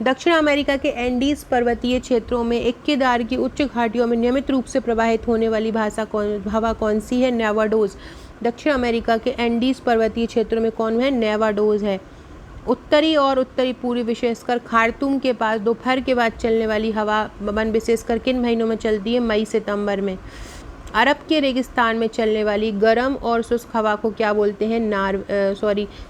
दक्षिण अमेरिका के एंडीज पर्वतीय क्षेत्रों में इक्केदार की उच्च घाटियों में नियमित रूप से प्रवाहित होने वाली हवा कौन सी है? नेवाडोज। दक्षिण अमेरिका के एंडीज पर्वतीय क्षेत्रों में कौन है? नेवाडोज है। उत्तरी और उत्तरी पूर्वी विशेषकर खार्तूम के पास दोपहर के बाद चलने वाली हवा पवन विशेषकर किन महीनों में चलती है? मई सितंबर में। अरब के रेगिस्तान में चलने वाली गर्म और शुष्क हवा को क्या बोलते हैं?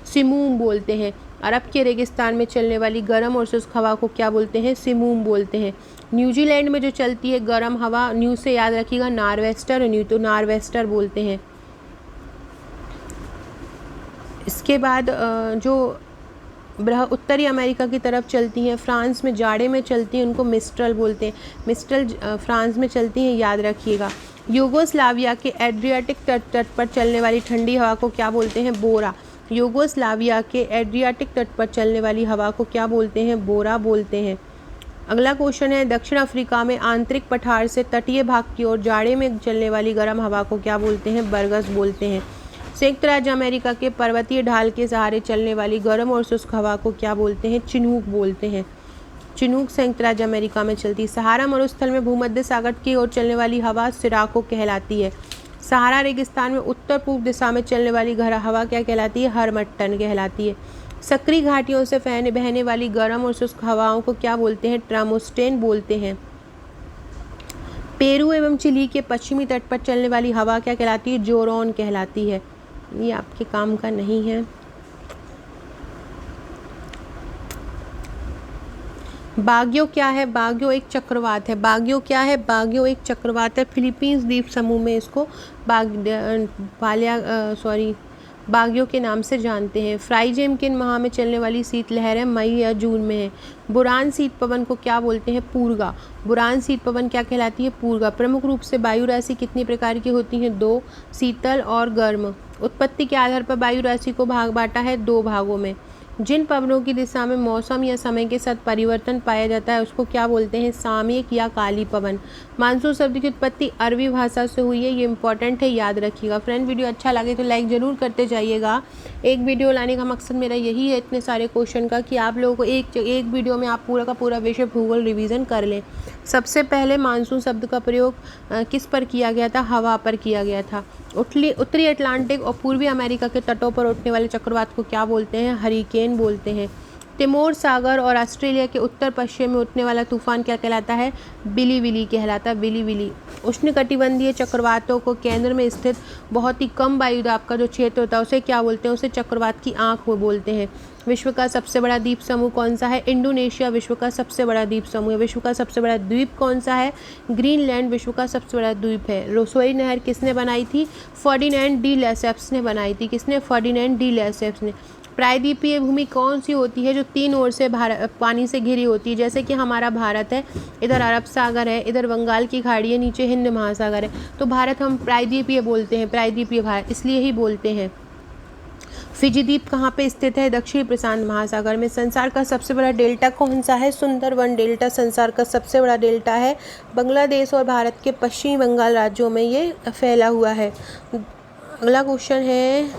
सिमूम बोलते हैं। अरब के रेगिस्तान में चलने वाली गर्म और शुष्क हवा को क्या बोलते हैं? सिमूम बोलते हैं। न्यूजीलैंड में जो चलती है गर्म हवा, न्यू से याद रखिएगा नार्वेस्टर, न्यू तो नार्वेस्टर बोलते हैं। इसके बाद जो उत्तरी अमेरिका की तरफ चलती हैं, फ्रांस में जाड़े में चलती हैं, उनको मिस्ट्रल बोलते हैं। मिस्ट्रल फ्रांस में चलती हैं, याद रखिएगा। यूगोस्लाविया के एड्रियाटिक तट पर चलने वाली ठंडी हवा को क्या बोलते हैं? बोरा। यूगोस्लाविया के एड्रियाटिक तट पर चलने वाली हवा को क्या बोलते हैं? बोरा बोलते हैं। अगला क्वेश्चन है, दक्षिण अफ्रीका में आंतरिक पठार से तटीय भाग की ओर जाड़े में चलने वाली गर्म हवा को क्या बोलते हैं? बरगस बोलते हैं। संयुक्त राज्य अमेरिका के पर्वतीय ढाल के सहारे चलने वाली गर्म और शुष्क हवा को क्या बोलते हैं? चिनूक बोलते हैं। चिनूक संयुक्त राज्य अमेरिका में चलती। सहारा मरुस्थल में भूमध्य सागर की ओर चलने वाली हवा सिराको कहलाती है। सहारा रेगिस्तान में उत्तर पूर्व दिशा में चलने वाली हवा क्या कहलाती है? हरमट्टन कहलाती है। सक्रिय घाटियों से बहने वाली गर्म और शुष्क हवाओं को क्या बोलते हैं? ट्रामोस्टेन बोलते हैं। पेरू एवं चिली के पश्चिमी तट पर चलने वाली हवा क्या कहलाती है? जोरोन कहलाती है। ये आपके काम का नहीं है। बाग्यो क्या है? बाग्यो एक चक्रवात है। बाग्यो क्या है? बाग्यो एक चक्रवात है। फिलीपींस द्वीप समूह में इसको बाग्यो के नाम से जानते हैं। फ्राइजेम किन माह में चलने वाली शीतलहर है? मई या जून में है। बुरान शीत पवन को क्या बोलते हैं? पूर्गा। बुरान शीत पवन क्या कहलाती है? पूर्गा। प्रमुख रूप से वायु राशि कितनी प्रकार की होती हैं? 2, शीतल और गर्म। उत्पत्ति के आधार पर वायु राशि को भाग बांटा है 2 भागों में। जिन पवनों की दिशा में मौसम या समय के साथ परिवर्तन पाया जाता है उसको क्या बोलते हैं? सामयिक या काली पवन। मानसून शब्द की उत्पत्ति अरबी भाषा से हुई है, ये इंपॉर्टेंट है, याद रखिएगा। फ्रेंड, वीडियो अच्छा लगे तो लाइक ज़रूर करते जाइएगा। एक वीडियो लाने का मकसद मेरा यही है इतने सारे क्वेश्चन का, कि आप लोगों को एक वीडियो में आप पूरा का पूरा विषय भूगोल रिवीजन कर लें। सबसे पहले मानसून शब्द का प्रयोग किस पर किया गया था? हवा पर किया गया था। उत्तरी अटलांटिक और पूर्वी अमेरिका के तटों पर उठने वाले चक्रवात को क्या बोलते हैं? हरिकेन बोलते हैं। तिमोर सागर और ऑस्ट्रेलिया के उत्तर पश्चिम में उठने वाला तूफान क्या कहलाता है? बिली विली कहलाता है। बिली विली। उष्णकटिबंधीय चक्रवातों को केंद्र में स्थित बहुत ही कम वायु दाब का जो क्षेत्र होता है उसे क्या बोलते हैं? उसे चक्रवात की आंख बोलते हैं। विश्व का सबसे बड़ा द्वीप समूह कौन सा है? इंडोनेशिया विश्व का सबसे बड़ा द्वीप समूह है। विश्व का सबसे बड़ा द्वीप कौन सा है? ग्रीनलैंड विश्व का सबसे बड़ा द्वीप है। रोसोई नहर किसने बनाई थी? फर्डिनेंड डी लेसेप्स ने बनाई थी। किसने? फर्डिनेंड डी लेसेप्स ने। प्रायद्वीपीय भूमि कौन सी होती है जो 3 ओर से पानी से घिरी होती है? जैसे कि हमारा भारत है, इधर अरब सागर है, इधर बंगाल की खाड़ी है, नीचे हिंद महासागर है, तो भारत हम प्रायद्वीपीय बोलते हैं। प्रायद्वीपीय भारत इसलिए ही बोलते हैं। फिजी द्वीप कहाँ पे स्थित है? दक्षिणी प्रशांत महासागर में। संसार का सबसे बड़ा डेल्टा कौन सा है? सुंदरवन डेल्टा संसार का सबसे बड़ा डेल्टा है। बांग्लादेश और भारत के पश्चिमी बंगाल राज्यों में ये फैला हुआ है। अगला क्वेश्चन है,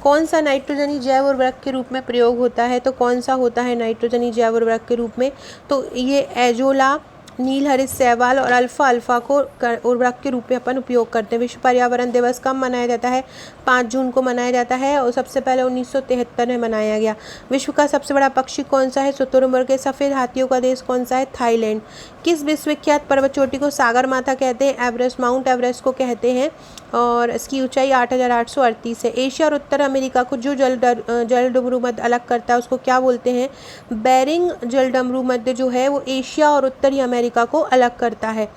कौन सा नाइट्रोजनी जैव उर्वरक के रूप में प्रयोग होता है? तो कौन सा होता है नाइट्रोजनी जैव उर्वरक के रूप में? तो ये एजोला, नील हरित शैवाल और अल्फा को उर्वरक के रूप में अपन उपयोग करते हैं। विश्व पर्यावरण दिवस कब मनाया जाता है? 5 जून को मनाया जाता है और सबसे पहले 1973 में मनाया गया। विश्व का सबसे बड़ा पक्षी कौन सा है? शुतुरमुर्ग के। सफ़ेद हाथियों का देश कौन सा है? थाईलैंड। किस विश्वविख्यात पर्वत चोटी को सागर माता कहते हैं? एवरेस्ट, माउंट एवरेस्ट को कहते हैं और इसकी ऊंचाई 8838 है। एशिया और उत्तर अमेरिका को जो जलडमरू मध्य अलग करता है उसको क्या बोलते हैं? बेरिंग जलडमरू मध्य जो है वो एशिया और उत्तरी अमेरिका को अलग करता है।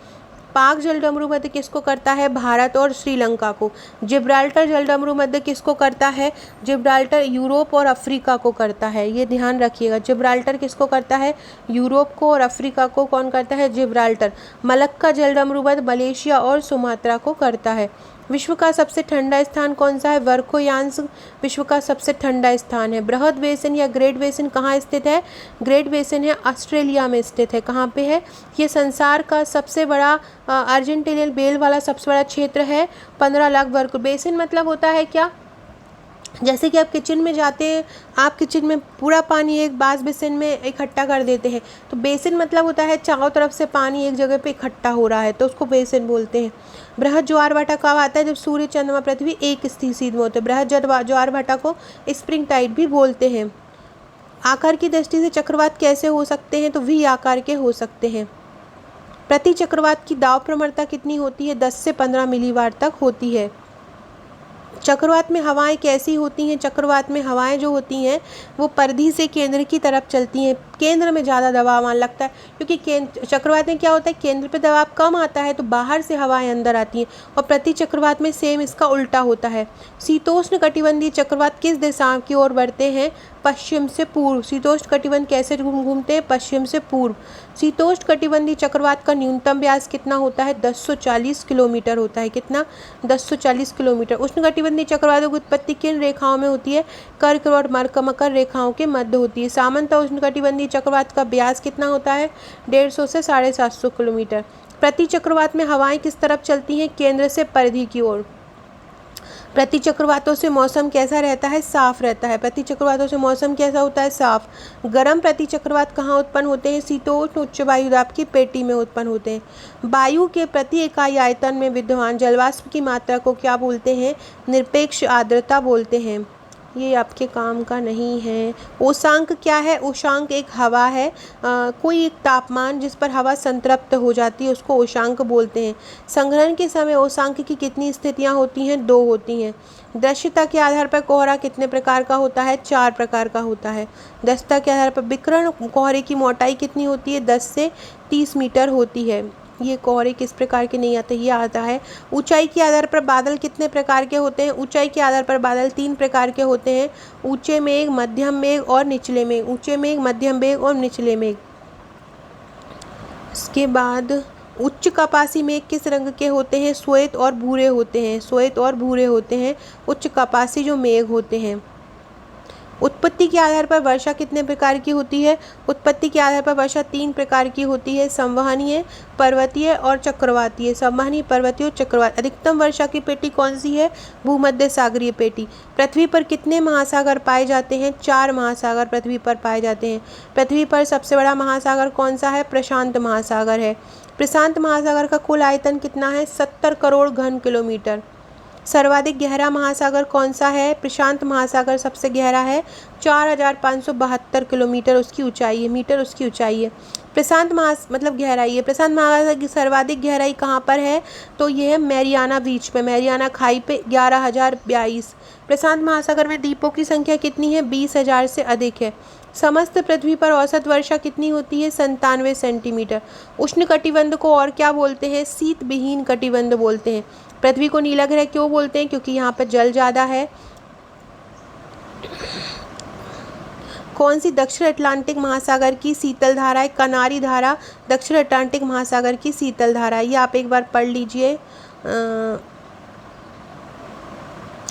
पाक जलडमरू मध्य किसको करता है? भारत और श्रीलंका को। जिब्राल्टर जलडमरू मध्य किसको करता है? जिब्राल्टर यूरोप और अफ्रीका को करता है, ये ध्यान रखिएगा। जिब्राल्टर किसको करता है? यूरोप को, और अफ्रीका को कौन करता है? जिब्राल्टर। मलक्का जलडमरू मध्य मलेशिया और सुमात्रा को करता है। विश्व का सबसे ठंडा स्थान कौन सा है? वर्खोयांश विश्व का सबसे ठंडा स्थान है। बृहद बेसिन या ग्रेट बेसिन कहाँ स्थित है? ग्रेट बेसिन है ऑस्ट्रेलिया में स्थित है। कहाँ पे है? ये संसार का सबसे बड़ा अर्जेंटीनियल बेल वाला सबसे बड़ा क्षेत्र है। 15 लाख वर्ग। बेसिन मतलब होता है क्या? जैसे कि आप किचन में जाते हैं, आप किचन में पूरा पानी एक बास बेसिन में इकट्ठा कर देते हैं, तो बेसिन मतलब होता है चारों तरफ से पानी एक जगह पे इकट्ठा हो रहा है, तो उसको बेसिन बोलते हैं। बृहद ज्वार भाटा कब आता है? जब सूर्य चंद्रमा पृथ्वी एक स्थिति में होते हैं। बृहद ज्वार भाटा को स्प्रिंग टाइड भी बोलते हैं। आकार की दृष्टि से चक्रवात कैसे हो सकते हैं? तो वी आकार के हो सकते हैं। प्रति चक्रवात की दाब प्रवणता कितनी होती है? 10 से 15 मिलीवार तक होती है। चक्रवात में हवाएं कैसी होती हैं? चक्रवात में हवाएं जो होती हैं वो परिधि से केंद्र की तरफ चलती हैं। केंद्र में ज़्यादा दबाव आने लगता है, क्योंकि चक्रवात में क्या होता है, केंद्र पे दबाव कम आता है तो बाहर से हवाएं अंदर आती हैं, और प्रति चक्रवात में सेम इसका उल्टा होता है। शीतोष्ण कटिबंधीय चक्रवात किस दिशा की ओर बढ़ते हैं? पश्चिम से पूर्व। शीतोष्ण कटिबंध कैसे घूमते हैं? पश्चिम से पूर्व। शीतोष्ण कटिबंधीय चक्रवात का न्यूनतम व्यास कितना होता है? 1040 किलोमीटर होता है। कितना? 1040 किलोमीटर। उष्णकटिबंधीय चक्रवातों की उत्पत्ति किन रेखाओं में होती है? कर्क और मकर रेखाओं के मध्य होती है। सामान्यतः उष्णकटिबंधीय चक्रवात का व्यास कितना होता है? 150 से 750 किलोमीटर। प्रति चक्रवात में हवाएं किस तरफ चलती हैं? केंद्र से परिधि की ओर। प्रति चक्रवातों से मौसम कैसा रहता है? साफ रहता है। प्रति चक्रवातों से मौसम कैसा होता है? साफ। गर्म प्रति चक्रवात कहाँ उत्पन्न होते हैं? शीतोष्ण उच्च वायुदाब की पेटी में उत्पन्न होते हैं। वायु के प्रति इकाई आयतन में विद्यमान जलवाष्प की मात्रा को क्या बोलते हैं? निरपेक्ष आर्द्रता बोलते हैं। ये आपके काम का नहीं है। उषांक क्या है? उषांक एक हवा है, कोई एक तापमान जिस पर हवा संतृप्त हो जाती है उसको उषांक बोलते हैं। संघनन के समय उषांक की कितनी स्थितियां होती हैं? 2 होती हैं। दृश्यता के आधार पर कोहरा कितने प्रकार का होता है? 4 प्रकार का होता है। दृश्यता के आधार पर विकिरण कोहरे की मोटाई कितनी होती है? 10 से 30 मीटर होती है। ये कोहरे किस प्रकार के नहीं आते? ये आता है। ऊंचाई के आधार पर बादल कितने प्रकार के होते हैं? ऊंचाई के आधार पर बादल 3 प्रकार के होते हैं। ऊंचे मेघ, मध्यम मेघ और निचले मेघ। ऊंचे मेघ, मध्यम मेघ और निचले मेघ। इसके बाद उच्च कपासी मेघ किस रंग के होते हैं? श्वेत और भूरे होते हैं। श्वेत और भूरे होते हैं उच्च कपासी जो मेघ होते हैं। उत्पत्ति के आधार पर वर्षा कितने प्रकार की होती है? उत्पत्ति के आधार पर वर्षा 3 प्रकार की होती है। संवहनीय, पर्वतीय और चक्रवातीय। संवहनीय, पर्वतीय और चक्रवात। अधिकतम वर्षा की पेटी कौन सी है? भूमध्य सागरीय पेटी। पृथ्वी पर कितने महासागर पाए जाते हैं? 4 महासागर पृथ्वी पर पाए जाते हैं। पृथ्वी पर सबसे बड़ा महासागर कौन सा है? प्रशांत महासागर है। प्रशांत महासागर का कुल आयतन कितना है? 70 करोड़ घन किलोमीटर। सर्वाधिक गहरा महासागर कौन सा है? प्रशांत महासागर सबसे गहरा है। 4572 किलोमीटर उसकी ऊंचाई है, मीटर उसकी ऊंचाई है। प्रशांत मतलब गहराई है। प्रशांत महासागर की सर्वाधिक गहराई कहाँ पर है? तो ये है मैरियाना बीच पे, मैरियाना खाई पे 11,022। प्रशांत महासागर में द्वीपों की संख्या कितनी है? 20,000 से अधिक है। समस्त पृथ्वी पर औसत वर्षा कितनी होती है? 97 सेंटीमीटर। उष्ण कटिबंध को और क्या बोलते हैं? शीत विहीन कटिबंध बोलते हैं। पृथ्वी को नीला ग्रह क्यों बोलते हैं? क्योंकि यहाँ पर जल ज़्यादा है। कौन सी दक्षिण अटलांटिक महासागर की शीतल धारा है? कनारी धारा दक्षिण अटलांटिक महासागर की शीतल धारा है। ये आप एक बार पढ़ लीजिए।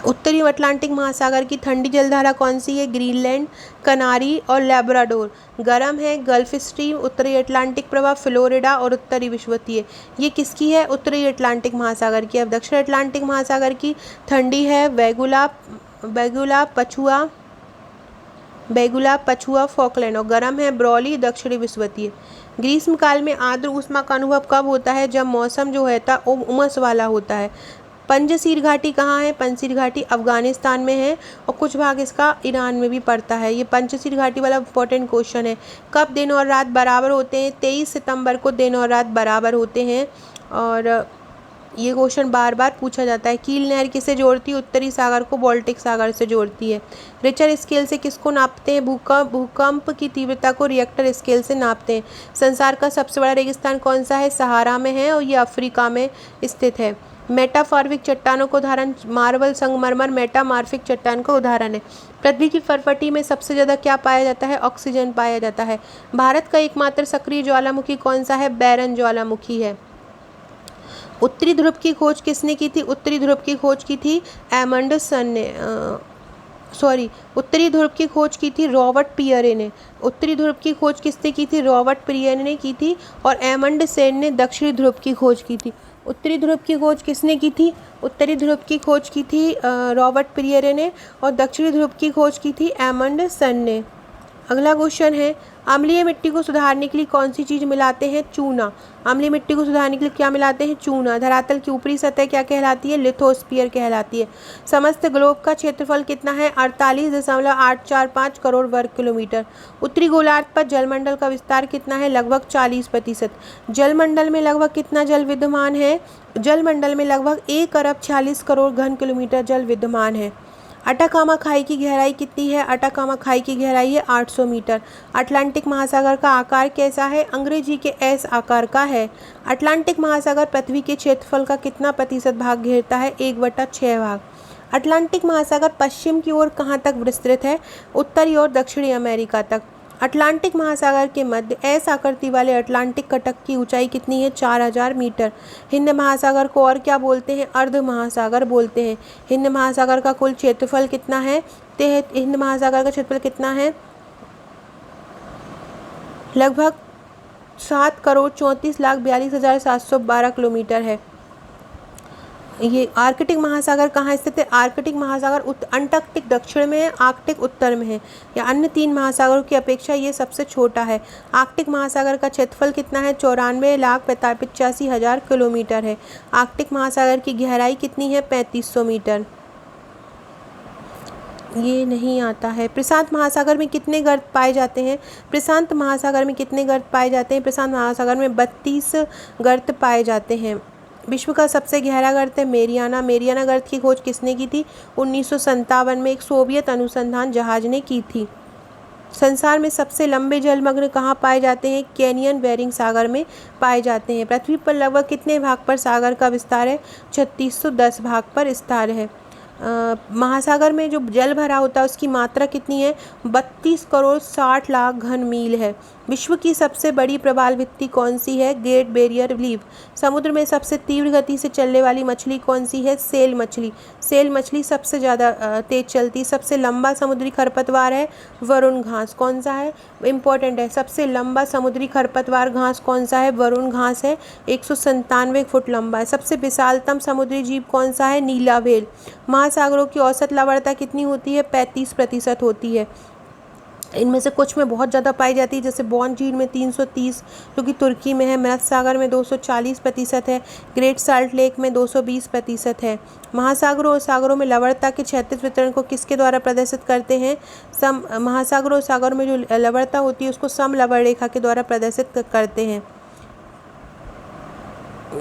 उत्तरी अटलांटिक महासागर की ठंडी जलधारा कौन सी है? ग्रीनलैंड, कनारी और लैब्राडोर। गर्म है गल्फ स्ट्रीम, उत्तरी अटलांटिक प्रवाह, फ्लोरिडा और उत्तरी विषुवतीय। ये किसकी है? उत्तरी अटलांटिक महासागर की। अब दक्षिण अटलांटिक महासागर की ठंडी है बेगुला, पछुआ, फॉकलैंड, और गर्म है ब्रॉली, दक्षिणी विषुवतीय। ग्रीष्म काल में आर्द्र ऊष्मा का अनुभव कब होता है? जब मौसम जो है उमस वाला होता है। पंजशीर घाटी कहाँ है? पंजशीर घाटी अफगानिस्तान में है और कुछ भाग इसका ईरान में भी पड़ता है। ये पंजशीर घाटी वाला इंपॉर्टेंट क्वेश्चन है। कब दिन और रात बराबर होते हैं? 23 सितंबर को दिन और रात बराबर होते हैं, और ये क्वेश्चन बार बार पूछा जाता है। कील नहर किसे जोड़ती है? उत्तरी सागर को बाल्टिक सागर से जोड़ती है। रिचर स्केल से किसको नापते हैं? भूकंप की तीव्रता को रिएक्टर स्केल से नापते हैं। संसार का सबसे बड़ा रेगिस्तान कौन सा है? सहारा में है और ये अफ्रीका में स्थित है। मेटामॉर्फिक चट्टानों का उदाहरण? मार्बल, संगमरमर मेटामॉर्फिक चट्टान का उदाहरण है। पृथ्वी की फरफटी में सबसे ज़्यादा क्या पाया जाता है? ऑक्सीजन पाया जाता है। भारत का एकमात्र सक्रिय ज्वालामुखी कौन सा है? बैरन ज्वालामुखी है। उत्तरी ध्रुव की खोज किसने की थी? उत्तरी ध्रुव की खोज की थी एमंडसन ने। उत्तरी ध्रुव की खोज की थी रॉबर्ट पियरे ने। उत्तरी ध्रुव की खोज किसने की थी? रॉबर्ट पियरे ने की थी। और एमंडसेन ने दक्षिणी ध्रुव की खोज की थी। उत्तरी ध्रुव की खोज किसने की थी? उत्तरी ध्रुव की खोज की थी रॉबर्ट पियरे ने, और दक्षिणी ध्रुव की खोज की थी एमंडसन ने। अगला क्वेश्चन है, अम्लीय मिट्टी को सुधारने के लिए कौन सी चीज़ मिलाते हैं? चूना। अम्लीय मिट्टी को सुधारने के लिए क्या मिलाते हैं? चूना। धरातल की ऊपरी सतह क्या कहलाती है? लिथोस्फीयर कहलाती है। समस्त ग्लोब का क्षेत्रफल कितना है? 48.845 करोड़ वर्ग किलोमीटर। उत्तरी गोलार्ध पर जलमंडल का विस्तार कितना है? लगभग 40%। जलमंडल में लगभग कितना जल विद्यमान है? जलमंडल में लगभग 1 अरब 46 करोड़ घन किलोमीटर जल विद्यमान है। अटाकामा खाई की गहराई कितनी है? अटाकामा खाई की गहराई है 800 मीटर। अटलांटिक महासागर का आकार कैसा है? अंग्रेजी के एस आकार का है। अटलांटिक महासागर पृथ्वी के क्षेत्रफल का कितना प्रतिशत भाग घेरता है? 1/6 भाग। अटलांटिक महासागर पश्चिम की ओर कहाँ तक विस्तृत है? उत्तरी और दक्षिणी अमेरिका तक। अटलांटिक महासागर के मध्य एस आकृति वाले अटलांटिक कटक की ऊंचाई कितनी है? 4000 मीटर। हिंद महासागर को और क्या बोलते हैं? अर्ध महासागर बोलते हैं। हिंद महासागर का कुल क्षेत्रफल कितना है? हिंद महासागर का क्षेत्रफल कितना है? लगभग 7,34,42,712 किलोमीटर है। ये आर्कटिक महासागर कहाँ स्थित है? आर्कटिक महासागर अंटार्कटिक दक्षिण में है, आर्कटिक उत्तर में है। या अन्य 3 महासागरों की अपेक्षा ये सबसे छोटा है। आर्कटिक महासागर का क्षेत्रफल कितना है? 94,85,000 किलोमीटर है। आर्कटिक महासागर की गहराई कितनी है? 3500 मीटर। ये नहीं आता है। प्रशांत महासागर में कितने गर्त पाए जाते हैं? प्रशांत महासागर में कितने गर्त पाए जाते हैं? प्रशांत महासागर में 32 गर्त पाए जाते हैं। विश्व का सबसे गहरा गर्त है मेरियाना। मेरियाना गर्त की खोज किसने की थी? 1957 में एक सोवियत अनुसंधान जहाज ने की थी। संसार में सबसे लंबे जलमग्न कहाँ पाए जाते हैं? केनियन बेरिंग सागर में पाए जाते हैं। पृथ्वी पर लगभग कितने भाग पर सागर का विस्तार है? 3610 भाग पर विस्तार है। महासागर में जो जल भरा होता है उसकी मात्रा कितनी है? 32 करोड़ 60 लाख घन मील है। विश्व की सबसे बड़ी प्रवाल भित्ति कौन सी है? Great barrier reef. समुद्र में सबसे तीव्र गति से चलने वाली मछली कौन सी है? सेल मछली। सेल मछली सबसे ज़्यादा तेज चलती। सबसे लंबा समुद्री खरपतवार है वरुण घास। कौन सा है? इम्पोर्टेंट है। सबसे लंबा समुद्री खरपतवार घास कौन सा है? वरुण घास है। 197 फुट लंबा है। सबसे विशालतम समुद्री जीव कौन सा है? नीला व्हेल। महासागरों की औसत लवणता कितनी होती है? 35% होती है। इनमें से कुछ में बहुत ज़्यादा पाई जाती है, जैसे बॉन झील में 330 जो कि तुर्की में है। मृत सागर में 240% है। ग्रेट साल्ट लेक में 220% है। महासागरों और सागरों में लवणता के क्षैतिज वितरण को किसके द्वारा प्रदर्शित करते हैं? महासागरों और सागरों में जो लवणता होती है उसको समलवण रेखा के द्वारा प्रदर्शित करते हैं।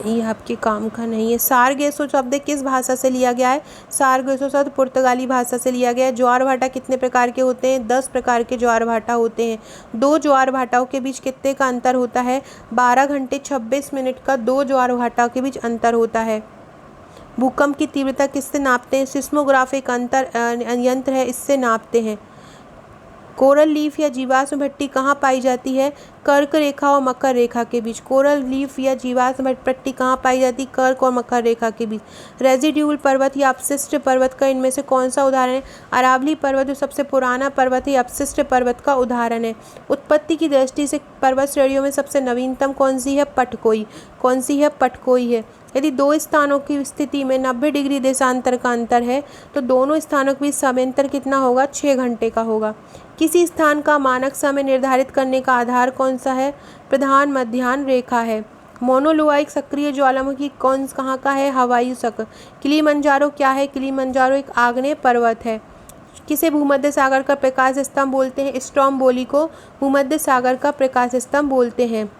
ये आपके काम का नहीं है। सारगेसो शब्द किस भाषा से लिया गया है? सारगेसो शब्द पुर्तगाली भाषा से लिया गया है। ज्वार भाटा कितने प्रकार के होते हैं? 10 प्रकार के ज्वार भाटा होते हैं। 2 ज्वार भाटाओं के बीच कितने का अंतर होता है? 12 घंटे 26 मिनट का 2 ज्वार भाटाओं के बीच अंतर होता है। भूकंप की तीव्रता किससे नापते हैं? सिस्मोग्राफ एक यंत्र है, इससे नापते हैं। कोरल लीफ या जीवाश्म भट्टी कहाँ पाई जाती है? कर्क रेखा और मकर रेखा के बीच। कोरल लीफ या जीवाश्म भट्टी कहाँ पाई जाती है? कर्क और मकर रेखा के बीच। रेजिड्यूल पर्वत या अपशिष्ट पर्वत का इनमें से कौन सा उदाहरण है? अरावली पर्वत जो सबसे पुराना पर्वत है, अपशिष्ट पर्वत का उदाहरण है। उत्पत्ति की दृष्टि से पर्वत श्रेणियों में सबसे नवीनतम कौन सी है? पटकोई। कौन सी है? पटकोई है। यदि 2 स्थानों की स्थिति में 90 डिग्री देशांतर का अंतर है तो दोनों स्थानों के बीच समयांतर कितना होगा? 6 घंटे का होगा। किसी स्थान का मानक समय निर्धारित करने का आधार कौन सा है? प्रधान मध्याह्न रेखा है। मोनोलोआ एक सक्रिय ज्वालामुखी कहाँ का है? हवाई सक। किलिमंजारो क्या है? किलिमंजारो एक आग्नेय पर्वत है। किसे भूमध्य सागर का प्रकाश स्तंभ बोलते हैं? स्ट्रोम्बोली को भूमध्य सागर का प्रकाश स्तंभ बोलते हैं।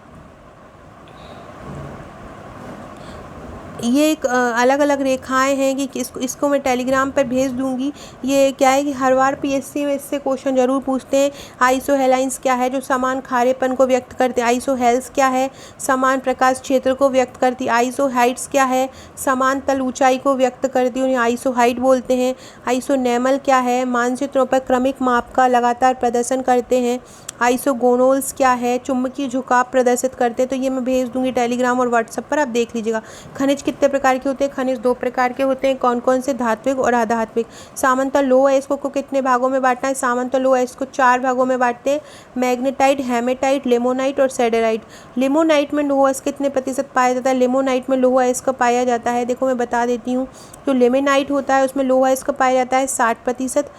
ये एक अलग अलग रेखाएं हैं कि इसको मैं टेलीग्राम पर भेज दूंगी। ये क्या है कि हर बार पीएससी में इससे क्वेश्चन जरूर पूछते हैं। आइसोहेलाइंस क्या है? जो समान खारेपन को व्यक्त करते हैं। आइसोहेल्स क्या है? समान प्रकाश क्षेत्र को व्यक्त करती है। आइसोहाइट्स क्या है? समान तल ऊंचाई को व्यक्त करती है, उन्हें आइसोहाइट बोलते हैं। आइसोनेमल क्या है? मानचित्रों पर क्रमिक माप का लगातार प्रदर्शन करते हैं। आइसोगोनोल्स क्या है, चुंबकीय झुकाव प्रदर्शित करते हैं, तो ये मैं भेज दूंगी टेलीग्राम और व्हाट्सएप पर, आप देख लीजिएगा। खनिज कितने प्रकार के होते हैं, खनिज 2 प्रकार के होते हैं, कौन कौन से, धात्विक और अधात्विक। सामंत लौह अयस्कों को कितने भागों में बांटना है, सामंत लौह अयस्क को 4 भागों में बांटते हैं, मैग्नेटाइट, हेमेटाइट, लिमोनाइट और सेडेराइट। लिमोनाइट में लौह अयस्क कितने प्रतिशत पाया जाता है, लिमोनाइट में लौह अयस्क पाया जाता है, देखो मैं बता देती हूँ। जो लिमोनाइट होता है उसमें लौह अयस्क पाया जाता है 60%,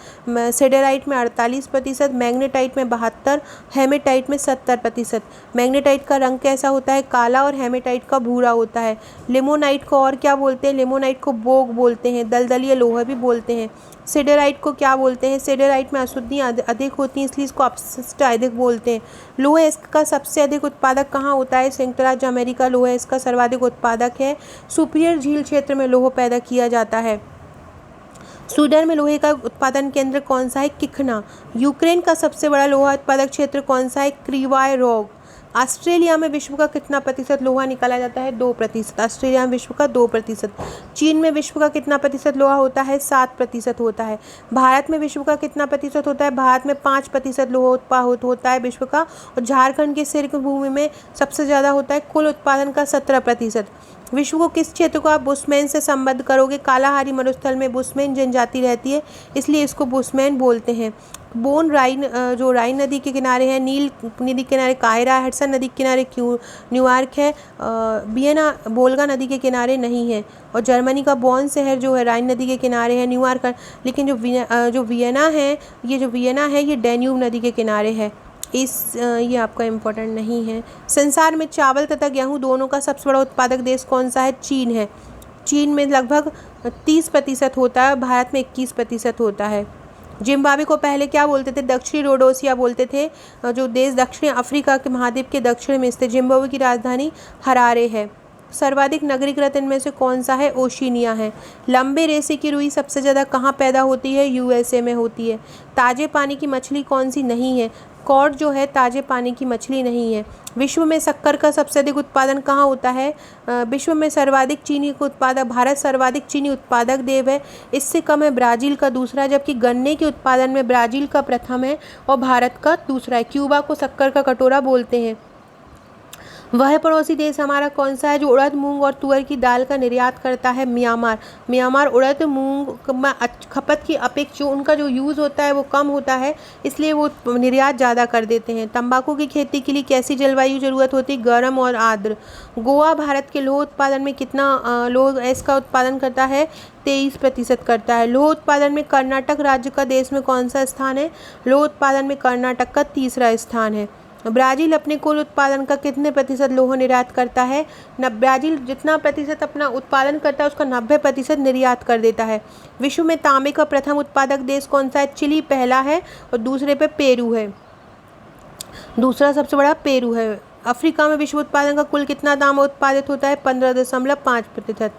सेडेराइट में 48%, मैग्नेटाइट में 72, हेमेटाइट में 70%। मैग्नेटाइट का रंग कैसा होता है, काला, और हेमेटाइट का भूरा होता है। लिमोनाइट को और क्या बोलते हैं, लिमोनाइट को बोग बोलते हैं, दलदलीय लोहा भी बोलते हैं। सिडेराइट को क्या बोलते हैं, सिडेराइट में अशुद्धियाँ अधिक होती हैं, इसलिए इसको अपशिष्ट अधिक बोलते हैं। लौह अयस्क का सबसे अधिक उत्पादक कहाँ होता है, संयुक्त राज्य अमेरिका लौह अयस्क का सर्वाधिक उत्पादक है। सुपिरियर झील क्षेत्र में लौह पैदा किया जाता है। स्वीडन में लोहे का उत्पादन केंद्र कौन सा है, किखना। यूक्रेन का सबसे बड़ा लोहा उत्पादक क्षेत्र कौन सा है, क्रीवाय रोग। ऑस्ट्रेलिया में विश्व का कितना प्रतिशत लोहा निकाला जाता है, 2%। ऑस्ट्रेलिया में विश्व का 2%। चीन में विश्व का कितना प्रतिशत लोहा होता है, 7% होता है। भारत में विश्व का कितना प्रतिशत होता है, भारत में 5% लोहा उत्पादन होता है विश्व का। और झारखंड के सिरक भूमि में सबसे ज़्यादा होता है, कुल उत्पादन का 17%। विश्व को किस क्षेत्र को आप बुशमैन से संबद्ध करोगे, कालाहारी मरुस्थल में बुशमैन जनजाति रहती है, इसलिए इसको बुशमैन बोलते हैं। बोन राइन, जो राइन नदी के किनारे है, नील नदी के किनारे काहिरा, हडसन नदी के किनारे न्यूयॉर्क है, वियना वोल्गा नदी के किनारे नहीं है। और जर्मनी का बॉन शहर जो है राइन नदी के किनारे है, न्यूयॉर्क। लेकिन जो वियना है ये डैन्यूब नदी के किनारे है। ये आपका इम्पोर्टेंट नहीं है। संसार में चावल तथा गेहूं दोनों का सबसे बड़ा उत्पादक देश कौन सा है, चीन है। चीन में लगभग 30% होता है, भारत में 21% होता है। जिम्बाब्वे को पहले क्या बोलते थे, दक्षिणी रोडोसिया बोलते थे, जो देश दक्षिण अफ्रीका के महाद्वीप के दक्षिण में स्थित। जिम्बाब्वे की राजधानी हरारे है। सर्वाधिक नगरीकृत इनमें से कौन सा है, ओशिनिया है। लंबे रेशे की रुई सबसे ज़्यादा कहाँ पैदा होती है, यूएसए में होती है। ताजे पानी की मछली कौन सी नहीं है, कॉड जो है ताजे पानी की मछली नहीं है। विश्व में शक्कर का सबसे अधिक उत्पादन कहाँ होता है, विश्व में सर्वाधिक चीनी का उत्पादक, भारत सर्वाधिक चीनी उत्पादक देश है, इससे कम है ब्राज़ील का दूसरा, जबकि गन्ने के उत्पादन में ब्राज़ील का प्रथम है और भारत का दूसरा है। क्यूबा को शक्कर का कटोरा बोलते हैं। वह पड़ोसी देश हमारा कौन सा है जो उड़द, मूंग और तुअर की दाल का निर्यात करता है, म्यांमार। म्यांमार उड़द मूंग में खपत की अपेक्षा जो उनका जो यूज़ होता है वो कम होता है, इसलिए वो निर्यात ज़्यादा कर देते हैं। तंबाकू की खेती के लिए कैसी जलवायु ज़रूरत होती है, गर्म और आर्द्र। गोवा भारत के लौह उत्पादन में कितना लौह इसका उत्पादन करता है, 23% करता है। लौह उत्पादन में कर्नाटक राज्य का देश में कौन सा स्थान है, लौह उत्पादन में कर्नाटक का 3रा स्थान है। ब्राज़ील अपने कुल उत्पादन का कितने प्रतिशत लौह निर्यात करता है, ब्राज़ील जितना प्रतिशत अपना उत्पादन करता है उसका 90% निर्यात कर देता है। विश्व में तांबे का प्रथम उत्पादक देश कौन सा है, चिली पहला है और दूसरे पे पेरू है, दूसरा सबसे बड़ा पेरू है। अफ्रीका में विश्व उत्पादन का कुल कितना तांबा उत्पादित होता है, 15.5%।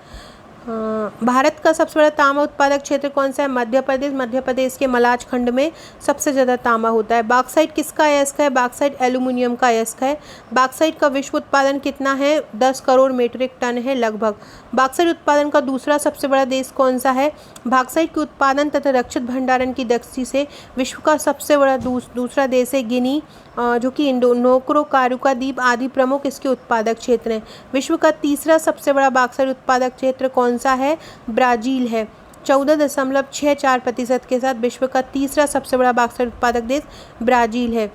भारत का सबसे बड़ा तांबा उत्पादक क्षेत्र कौन सा है, मध्य प्रदेश। मध्य प्रदेश के मलाज खंड में सबसे ज़्यादा तांबा होता है। बॉक्साइट किसका अयस्क है, बॉक्साइट एल्यूमिनियम का अयस्क है। बॉक्साइट का विश्व उत्पादन कितना है, 10 करोड़ मीट्रिक टन है लगभग। बॉक्साइट उत्पादन का दूसरा सबसे बड़ा देश कौन सा है, बॉक्साइट के उत्पादन तथा रक्षित भंडारण की दृष्टि से विश्व का सबसे बड़ा दूसरा देश है गिनी, जो कि इंडोनेशिया, कारुका द्वीप आदि प्रमुख इसके उत्पादक क्षेत्र हैं। विश्व का तीसरा सबसे बड़ा बॉक्साइट उत्पादक क्षेत्र कौन सा है, ब्राज़ील है। 14.64% के साथ विश्व का तीसरा सबसे बड़ा बॉक्साइट उत्पादक देश ब्राज़ील है।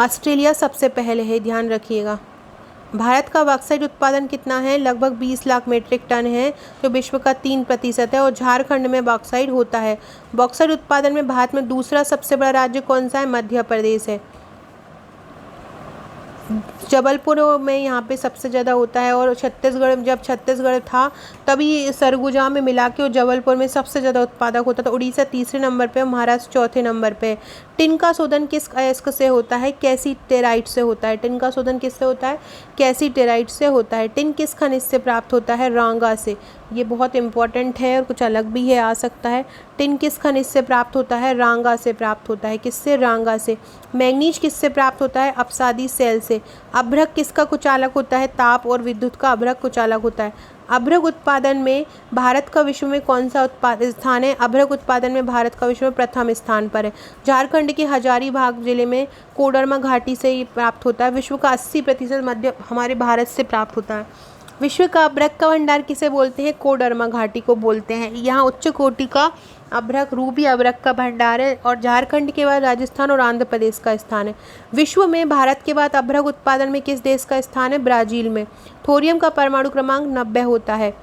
ऑस्ट्रेलिया सबसे पहले है, ध्यान रखिएगा। भारत का बॉक्साइट उत्पादन कितना है, लगभग 20 लाख मीट्रिक टन है, जो विश्व का 3% है। और झारखंड में बॉक्साइट होता है। बॉक्साइट उत्पादन में भारत में दूसरा सबसे बड़ा राज्य कौन सा है, मध्य प्रदेश है। जबलपुर में यहाँ पे सबसे ज़्यादा होता है। और छत्तीसगढ़, जब छत्तीसगढ़ था तभी सरगुजा में मिला के और जबलपुर में सबसे ज़्यादा उत्पादक होता था। उड़ीसा 3रे नंबर पे, महाराष्ट्र 4थे नंबर पे। टिन का शोधन किस अयस्क से होता है, कैसीटेराइट से होता है। टिन का शोधन किससे होता है, कैसीटेराइट से होता है। टिन किस खनिज से प्राप्त होता है, रांगा से। ये बहुत इंपॉर्टेंट है और कुछ अलग भी है, आ सकता है। टिन किस खनिज से प्राप्त होता है, रांगा से प्राप्त होता है। किससे, रांगा से। मैग्नीज किससे प्राप्त होता है, अपसादी सेल से। अभ्रक किसका कुचालक होता है, ताप और विद्युत का अभ्रक कुचालक होता है। अभ्रक उत्पादन में भारत का विश्व में कौन सा स्थान है? अभ्रक उत्पादन में भारत का विश्व में प्रथम स्थान पर है। झारखंड के हजारीबाग जिले में कोडरमा घाटी से ये प्राप्त होता है। विश्व का 80% मध्य हमारे भारत से प्राप्त होता है। विश्व का अभ्रक का भंडार किसे बोलते हैं? कोडरमा घाटी को बोलते हैं। यहाँ उच्च कोटि का अभ्रक रूबी अभ्रक का भंडार है और झारखंड के बाद राजस्थान और आंध्र प्रदेश का स्थान है। विश्व में भारत के बाद अभ्रक उत्पादन में किस देश का स्थान है? ब्राज़ील में। थोरियम का परमाणु क्रमांक 90 होता है।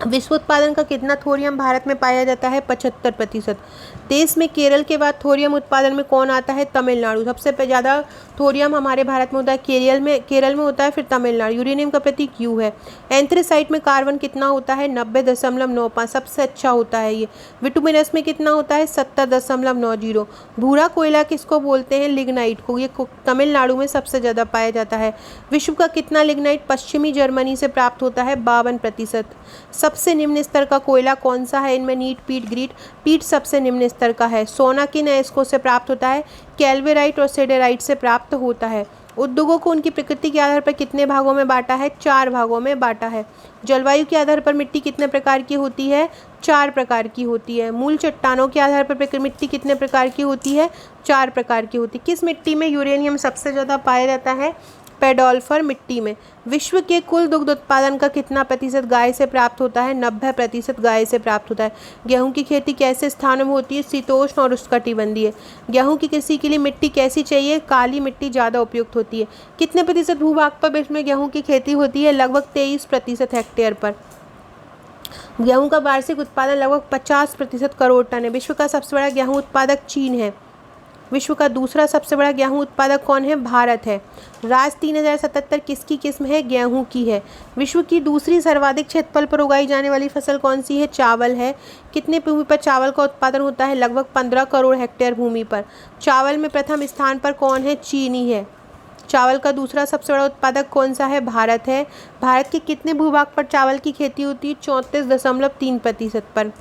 विश्व उत्पादन का कितना थोरियम भारत में पाया जाता है? 75%। देश में केरल के बाद थोरियम उत्पादन में कौन आता है? तमिलनाडु। सबसे ज़्यादा थोरियम हमारे भारत में होता है, केरल में होता है, फिर तमिलनाडु। यूरेनियम का प्रतीक यू है। एंथ्रेसाइट में कार्बन कितना होता है? 90.95, सबसे अच्छा होता है ये। विटुमिनस में कितना होता है? 70.90। भूरा कोयला किसको बोलते हैं? लिग्नाइट को। ये तमिलनाडु में सबसे ज़्यादा पाया जाता है। विश्व का कितना लिग्नाइट पश्चिमी जर्मनी से प्राप्त होता है? 52%। सबसे निम्न स्तर का कोयला कौन सा है? इनमें नीट, पीट, ग्रीट। पीट सबसे निम्न स्तर का है। सोना किन अयस्कों से प्राप्त होता है? कैल्वेराइट और सेडेराइट से प्राप्त होता है। उद्योगों को उनकी प्रकृति के आधार पर कितने भागों में बांटा है? 4 भागों में बांटा है। जलवायु के आधार पर मिट्टी कितने प्रकार की होती है? 4 प्रकार की होती है। मूल चट्टानों के आधार पर मिट्टी कितने प्रकार की होती है? 4 प्रकार की होती है। किस मिट्टी में यूरेनियम सबसे ज़्यादा पाया जाता है? पेडोल्फर मिट्टी में। विश्व के कुल दुग्ध उत्पादन का कितना प्रतिशत गाय से प्राप्त होता है? 90% गाय से प्राप्त होता है। गेहूं की खेती कैसे स्थानों में होती है? शीतोष्ण और उष्णकटिबंधीय। गेहूं की कृषि के लिए मिट्टी कैसी चाहिए? काली मिट्टी ज़्यादा उपयुक्त होती है। कितने प्रतिशत भूभाग पर विश्व में गेहूं की खेती होती है? लगभग 23% हेक्टेयर पर। गेहूं का वार्षिक उत्पादन लगभग 50% करोड़ टन है। विश्व का सबसे बड़ा गेहूं उत्पादक चीन है। विश्व का दूसरा सबसे बड़ा गेहूं उत्पादक कौन है? भारत है। राज 3077 किसकी किस्म है? गेहूं की है। विश्व की दूसरी सर्वाधिक क्षेत्रफल पर उगाई जाने वाली फसल कौन सी है? चावल है। कितने भूमि पर चावल का उत्पादन होता है? लगभग 15 करोड़ हेक्टेयर भूमि पर। चावल में प्रथम स्थान पर कौन है? चीन ही है। चावल का दूसरा सबसे बड़ा उत्पादक कौन सा है? भारत है। भारत के कितने भूभाग पर चावल की खेती होती है? 34.3% पर।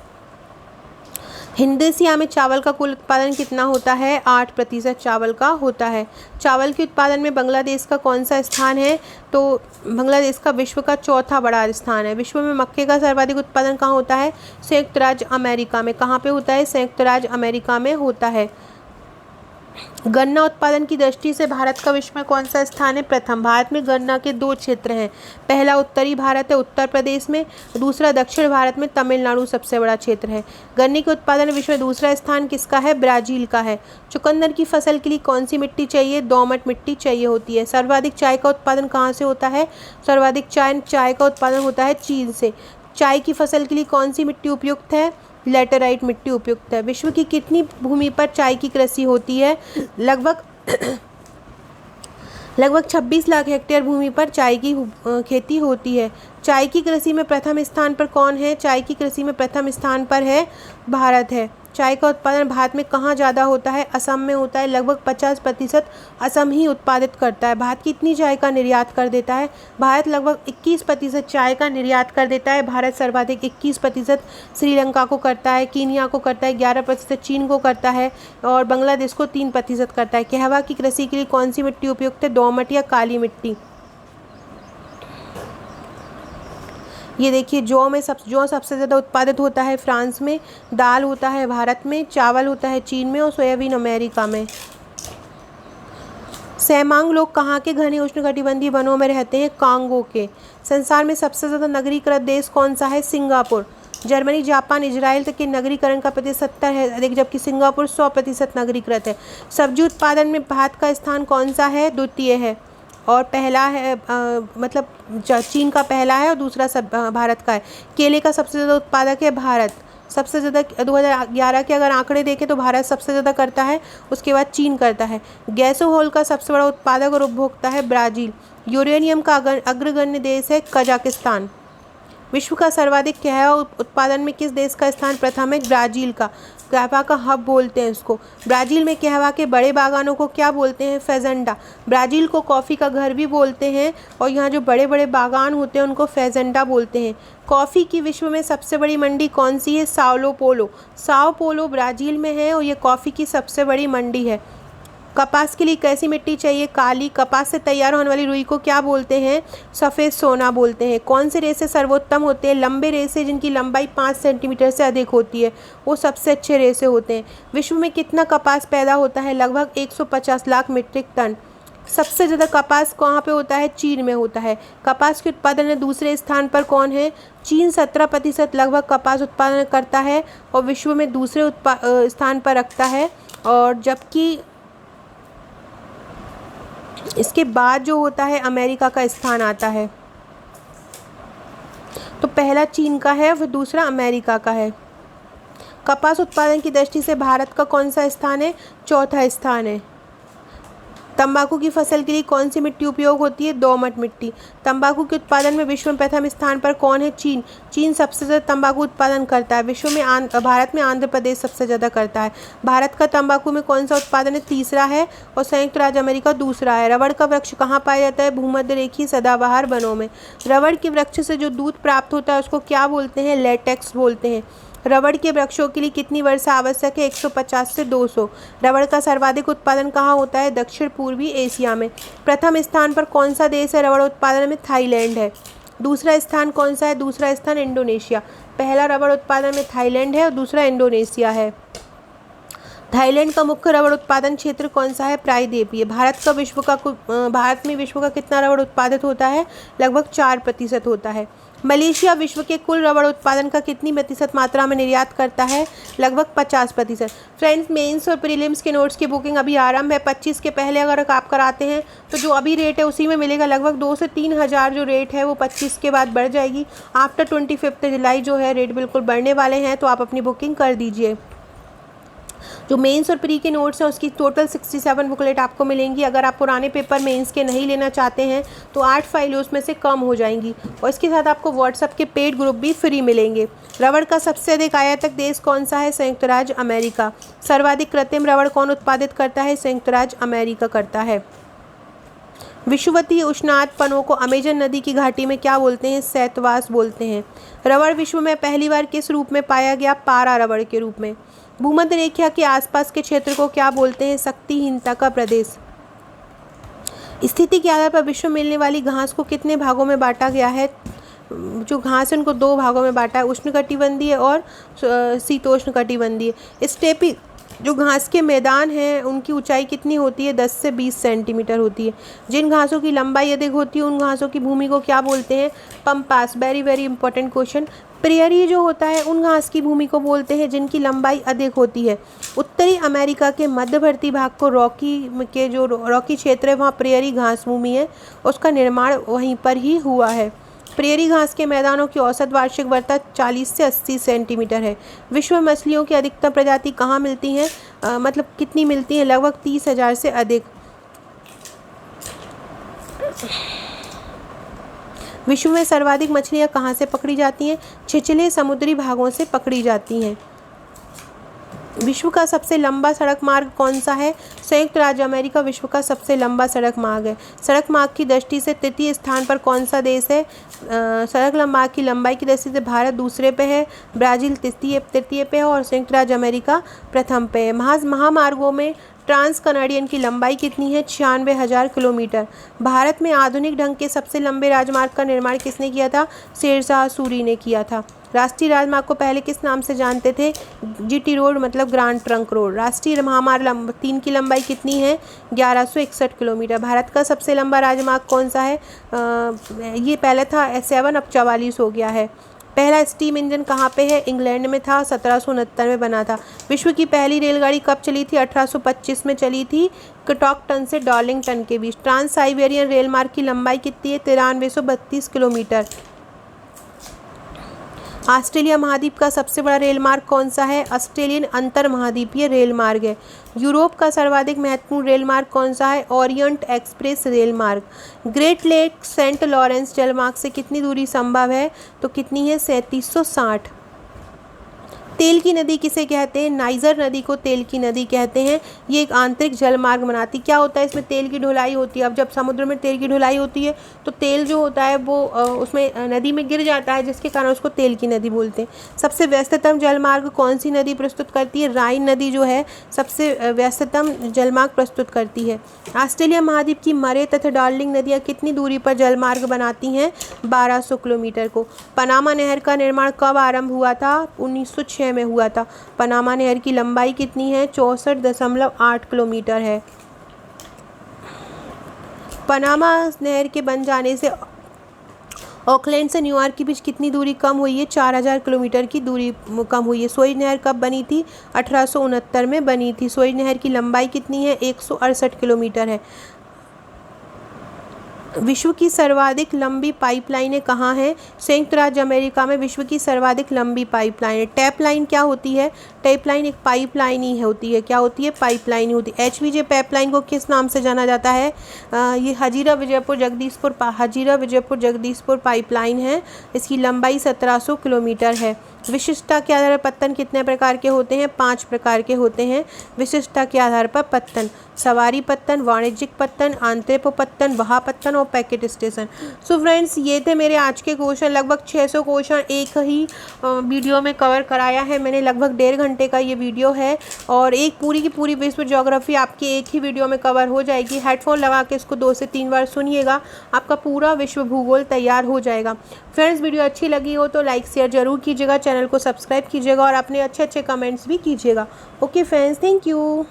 हिंद एशिया में चावल का कुल उत्पादन कितना होता है? 8% चावल का होता है। चावल के उत्पादन में बांग्लादेश का कौन सा स्थान है? तो बांग्लादेश का विश्व का चौथा बड़ा स्थान है। विश्व में मक्के का सर्वाधिक उत्पादन कहाँ होता है? संयुक्त राज्य अमेरिका में। कहाँ पे होता है? संयुक्त राज्य अमेरिका में होता है। गन्ना उत्पादन की दृष्टि से भारत का विश्व में कौन सा स्थान है? प्रथम। भारत में गन्ना के 2 क्षेत्र हैं। पहला उत्तरी भारत है, उत्तर प्रदेश में। दूसरा दक्षिण भारत में, तमिलनाडु सबसे बड़ा क्षेत्र है। गन्ने के उत्पादन में विश्व में दूसरा स्थान किसका है? ब्राज़ील का है। चुकंदर की फसल के लिए कौन सी मिट्टी चाहिए? दोमट मिट्टी चाहिए होती है। सर्वाधिक चाय का उत्पादन कहाँ से होता है? सर्वाधिक चाय का उत्पादन होता है चीन से। चाय की फसल के लिए कौन सी मिट्टी उपयुक्त है? लैटेराइट मिट्टी उपयुक्त है। विश्व की कितनी भूमि पर चाय की कृषि होती है? लगभग 26 लाख हेक्टेयर भूमि पर चाय की खेती होती है। चाय की कृषि में प्रथम स्थान पर कौन है? चाय की कृषि में प्रथम स्थान पर है भारत है। चाय का उत्पादन भारत में कहाँ ज़्यादा होता है? असम में होता है। लगभग 50% असम ही उत्पादित करता है। भारत कितनी चाय का निर्यात कर देता है? भारत लगभग 21% चाय का निर्यात कर देता है। भारत सर्वाधिक 21% श्रीलंका को करता है, कीनिया को करता है, 11% चीन को करता है और बांग्लादेश को 3% करता है। कहवा की कृषि के लिए कौन सी मिट्टी उपयुक्त है? दोमट या काली मिट्टी। ये देखिए, जौ सबसे ज़्यादा उत्पादित होता है फ्रांस में। दाल होता है भारत में। चावल होता है चीन में और सोयाबीन अमेरिका में। सैमांग लोग कहाँ के घने उष्णकटिबंधीय वनों में रहते हैं? कांगो के। संसार में सबसे ज़्यादा नगरीकृत देश कौन सा है? सिंगापुर। जर्मनी, जापान, इजराइल तक के नगरीकरण का प्रतिशत 70 है अधिक, जबकि सिंगापुर 100% नगरीकृत है। सब्जी उत्पादन में भारत का स्थान कौन सा है? द्वितीय है और पहला है मतलब चीन का पहला है और दूसरा भारत का है। केले का सबसे ज़्यादा उत्पादक है भारत। सबसे ज़्यादा 2011 के अगर आंकड़े देखें तो भारत सबसे ज़्यादा करता है, उसके बाद चीन करता है। गैसोहोल का सबसे बड़ा उत्पादक और उपभोक्ता है ब्राज़ील। यूरेनियम का अग्रगण्य देश है कजाकिस्तान। विश्व का सर्वाधिक कहवा उत्पादन में किस देश का स्थान प्रथम है? ब्राज़ील का। कहवा का हब बोलते हैं इसको। ब्राज़ील में कहवा के बड़े बागानों को क्या बोलते हैं? फेजेंडा। ब्राज़ील को कॉफ़ी का घर भी बोलते हैं और यहाँ जो बड़े बड़े बागान होते हैं उनको फेजेंडा बोलते हैं। कॉफ़ी की विश्व में सबसे बड़ी मंडी कौन सी है? साओ पोलो ब्राज़ील में है और ये कॉफ़ी की सबसे बड़ी मंडी है। कपास के लिए कैसी मिट्टी चाहिए? काली। कपास से तैयार होने वाली रुई को क्या बोलते हैं? सफ़ेद सोना बोलते हैं। कौन से रेशे सर्वोत्तम होते हैं? लंबे रेशे जिनकी लंबाई 5 सेंटीमीटर से अधिक होती है, वो सबसे अच्छे रेशे होते हैं। विश्व में कितना कपास पैदा होता है? लगभग 150 लाख मीट्रिक टन। सबसे ज़्यादा कपास कहाँ पे होता है? चीन में होता है। कपास के उत्पादन में दूसरे स्थान पर कौन है? चीन 17% लगभग कपास उत्पादन करता है और विश्व में दूसरे स्थान पर रखता है। और जबकि इसके बाद जो होता है अमेरिका का स्थान आता है। तो पहला चीन का है, फिर दूसरा अमेरिका का है। कपास उत्पादन की दृष्टि से भारत का कौन सा स्थान है? चौथा स्थान है। तंबाकू की फसल के लिए कौन सी मिट्टी उपयोग होती है? दोमट मिट्टी। तंबाकू के उत्पादन में विश्व में प्रथम स्थान पर कौन है? चीन। चीन सबसे ज़्यादा तंबाकू उत्पादन करता है। विश्व में भारत में आंध्र प्रदेश सबसे ज़्यादा करता है। भारत का तंबाकू में कौन सा उत्पादन है? तीसरा है और संयुक्त राज्य अमेरिका दूसरा है। रबड़ का वृक्ष कहाँ पाया जाता है? भूमध्य रेखीय सदाबहार वनों में। रबड़ के वृक्ष से जो दूध प्राप्त होता है उसको क्या बोलते हैं? लेटेक्स बोलते हैं। रबड़ के वृक्षों के लिए कितनी वर्षा आवश्यक है? 150 से 200। रबड़ का सर्वाधिक उत्पादन कहाँ होता है? दक्षिण पूर्वी एशिया में। प्रथम स्थान पर कौन सा देश है रबड़ उत्पादन में? थाईलैंड है। दूसरा स्थान कौन सा है? दूसरा स्थान इंडोनेशिया। पहला रबड़ उत्पादन में थाईलैंड है और दूसरा इंडोनेशिया है। थाईलैंड का मुख्य रबड़ उत्पादन क्षेत्र कौन सा है? प्रायद्वीपीय। भारत में विश्व का कितना रबड़ उत्पादित होता है? लगभग 4% होता है। मलेशिया विश्व के कुल रबड़ उत्पादन का कितनी प्रतिशत मात्रा में निर्यात करता है? लगभग 50%। फ्रेंड्स, मेंस और प्रीलिम्स के नोट्स की बुकिंग अभी आरंभ है। 25 के पहले अगर आप कराते हैं तो जो अभी रेट है उसी में मिलेगा। लगभग 2 से 3 हज़ार जो रेट है वो 25 के बाद बढ़ जाएगी। आफ्टर 25 जुलाई जो है रेट बिल्कुल बढ़ने वाले हैं, तो आप अपनी बुकिंग कर दीजिए। जो मेंस और प्री के नोट्स हैं उसकी टोटल 67 बुकलेट आपको मिलेंगी। अगर आप पुराने पेपर मेंस के नहीं लेना चाहते हैं तो 8 फाइलें उसमें से कम हो जाएंगी और इसके साथ आपको व्हाट्सएप के पेड ग्रुप भी फ्री मिलेंगे। रबड़ का सबसे अधिक आयातक देश कौन सा है? संयुक्त राज्य अमेरिका। सर्वाधिक कृत्रिम रबड़ कौन उत्पादित करता है? संयुक्त राज्य अमेरिका करता है। विषुवतीय उष्णार्द्र पनों को अमेजन नदी की घाटी में क्या बोलते हैं? शैतवास बोलते हैं। रबड़ विश्व में पहली बार किस रूप में पाया गया? पारा रबड़ के रूप में। भूमध्य रेखा के आसपास के क्षेत्र को क्या बोलते हैं? शक्तिहीनता का प्रदेश। स्थिति के आधार पर विश्व में मिलने वाली घास को कितने भागों में बांटा गया है? जो घास है उनको 2 भागों में बांटा है, उष्णकटिबंधीय और शीतोष्णकटिबंधीय। स्टेपी जो घास के मैदान हैं उनकी ऊंचाई कितनी होती है? 10 से 20 सेंटीमीटर होती है। जिन घासों की लंबाई अधिक होती है उन घासों की भूमि को क्या बोलते हैं? Pampas. Very very important question. Prairie जो होता है उन घास की भूमि को बोलते हैं जिनकी लंबाई अधिक होती है। उत्तरी अमेरिका के मध्यवर्ती भाग को रॉकी क्षेत्र है, वहाँ प्रेयरी घास भूमि है, उसका निर्माण वहीं पर ही हुआ है। प्रेयरी घास के मैदानों की औसत वार्षिक वर्षा 40 से 80 सेंटीमीटर है। विश्व में मछलियों की अधिकतम प्रजाति कहाँ मिलती हैं? मतलब कितनी मिलती हैं? लगभग 30,000 से अधिक। विश्व में सर्वाधिक मछलियाँ कहाँ से पकड़ी जाती हैं? छिछले समुद्री भागों से पकड़ी जाती हैं। विश्व का सबसे लंबा सड़क मार्ग कौन सा है? संयुक्त राज्य अमेरिका विश्व का सबसे लंबा सड़क मार्ग है। सड़क मार्ग की दृष्टि से तृतीय स्थान पर कौन सा देश है? सड़क मार्ग की लंबाई की दृष्टि से भारत दूसरे पे है, ब्राज़ील तृतीय पे है और संयुक्त राज्य अमेरिका प्रथम पे है। महामार्गों में ट्रांस कनाडियन की लंबाई कितनी है? 96,000 किलोमीटर। भारत में आधुनिक ढंग के सबसे लंबे राजमार्ग का निर्माण किसने किया था? शेरशाह सूरी ने किया था। राष्ट्रीय राजमार्ग को पहले किस नाम से जानते थे? जीटी रोड, मतलब ग्रांड ट्रंक रोड। राष्ट्रीय महामार्ग 3 की लंबाई कितनी है? 1161 किलोमीटर। भारत का सबसे लंबा राजमार्ग कौन सा है? ये पहले था 7, अब 44 हो गया है। पहला स्टीम इंजन कहाँ पे है? इंग्लैंड में था, 1769 में बना था। विश्व की पहली रेलगाड़ी कब चली थी? 1825 में चली थी, कटॉकटन से डार्लिंगटन के बीच। ट्रांस साइबेरियन रेल मार्ग की लंबाई कितनी है? 9332 किलोमीटर। ऑस्ट्रेलिया महाद्वीप का सबसे बड़ा रेल मार्ग कौन सा है? ऑस्ट्रेलियन अंतर महाद्वीपीय रेल मार्ग है। यूरोप का सर्वाधिक महत्वपूर्ण रेल मार्ग कौन सा है? ओरिएंट एक्सप्रेस रेल मार्ग। ग्रेट लेक सेंट लॉरेंस जलमार्ग से कितनी दूरी संभव है? तो कितनी है? 3760। तेल की नदी किसे कहते हैं? नाइजर नदी को तेल की नदी कहते हैं। ये एक आंतरिक जल मार्ग बनाती। क्या होता है इसमें? तेल की ढुलाई होती है। अब जब समुद्र में तेल की ढुलाई होती है तो तेल जो होता है वो उसमें नदी में गिर जाता है, जिसके कारण उसको तेल की नदी बोलते हैं। सबसे व्यस्ततम जल मार्ग कौन सी नदी प्रस्तुत करती है? राइन नदी जो है सबसे व्यस्ततम जल मार्ग प्रस्तुत करती है। ऑस्ट्रेलिया महाद्वीप की मरे तथा डार्लिंग नदियाँ कितनी दूरी पर जल मार्ग बनाती हैं? 1200 किलोमीटर को। पनामा नहर का निर्माण कब आरंभ हुआ था? 1906 में हुआ था। पनामा नहर की लंबाई कितनी है? 64.8 किलोमीटर है। पनामा नहर के बन जाने से ऑकलैंड से न्यूयॉर्क के बीच कितनी दूरी कम हुई है? 4000 किलोमीटर की दूरी कम हुई है। सुएज नहर कब बनी थी? 1869 में बनी थी। सुएज नहर की लंबाई कितनी है? 168 किलोमीटर है। विश्व की सर्वाधिक लंबी पाइपलाइनें कहाँ हैं? संयुक्त राज्य अमेरिका में विश्व की सर्वाधिक लंबी पाइपलाइन है। टैप लाइन क्या होती है? टैप लाइन एक पाइपलाइन ही होती है। क्या होती है? पाइपलाइन होती है। HVJ पाइपलाइन को किस नाम से जाना जाता है? ये हजीरा विजयपुर जगदीशपुर पाइपलाइन है। इसकी लंबाई 1700 किलोमीटर है। विशिष्टता के आधार पर पत्तन कितने प्रकार के होते हैं? 5 प्रकार के होते हैं विशिष्टता के आधार पर पत्तन। सवारी पत्तन, वाणिज्यिक पत्तन, आंतरिक पत्तन, वहा पत्तन और पैकेट स्टेशन। सो फ्रेंड्स, ये थे मेरे आज के क्वेश्चन। लगभग 600 क्वेश्चन एक ही वीडियो में कवर कराया है मैंने। लगभग 1.5 घंटे का ये वीडियो है और एक पूरी की पूरी विश्व ज्योग्राफी आपकी एक ही वीडियो में कवर हो जाएगी। हेडफोन लगा के इसको 2 से 3 बार सुनिएगा, आपका पूरा विश्व भूगोल तैयार हो जाएगा। फ्रेंड्स, वीडियो अच्छी लगी हो तो लाइक शेयर जरूर कीजिएगा, चैनल को सब्सक्राइब कीजिएगा और अपने अच्छे अच्छे कमेंट्स भी कीजिएगा। Okay friends, thank you.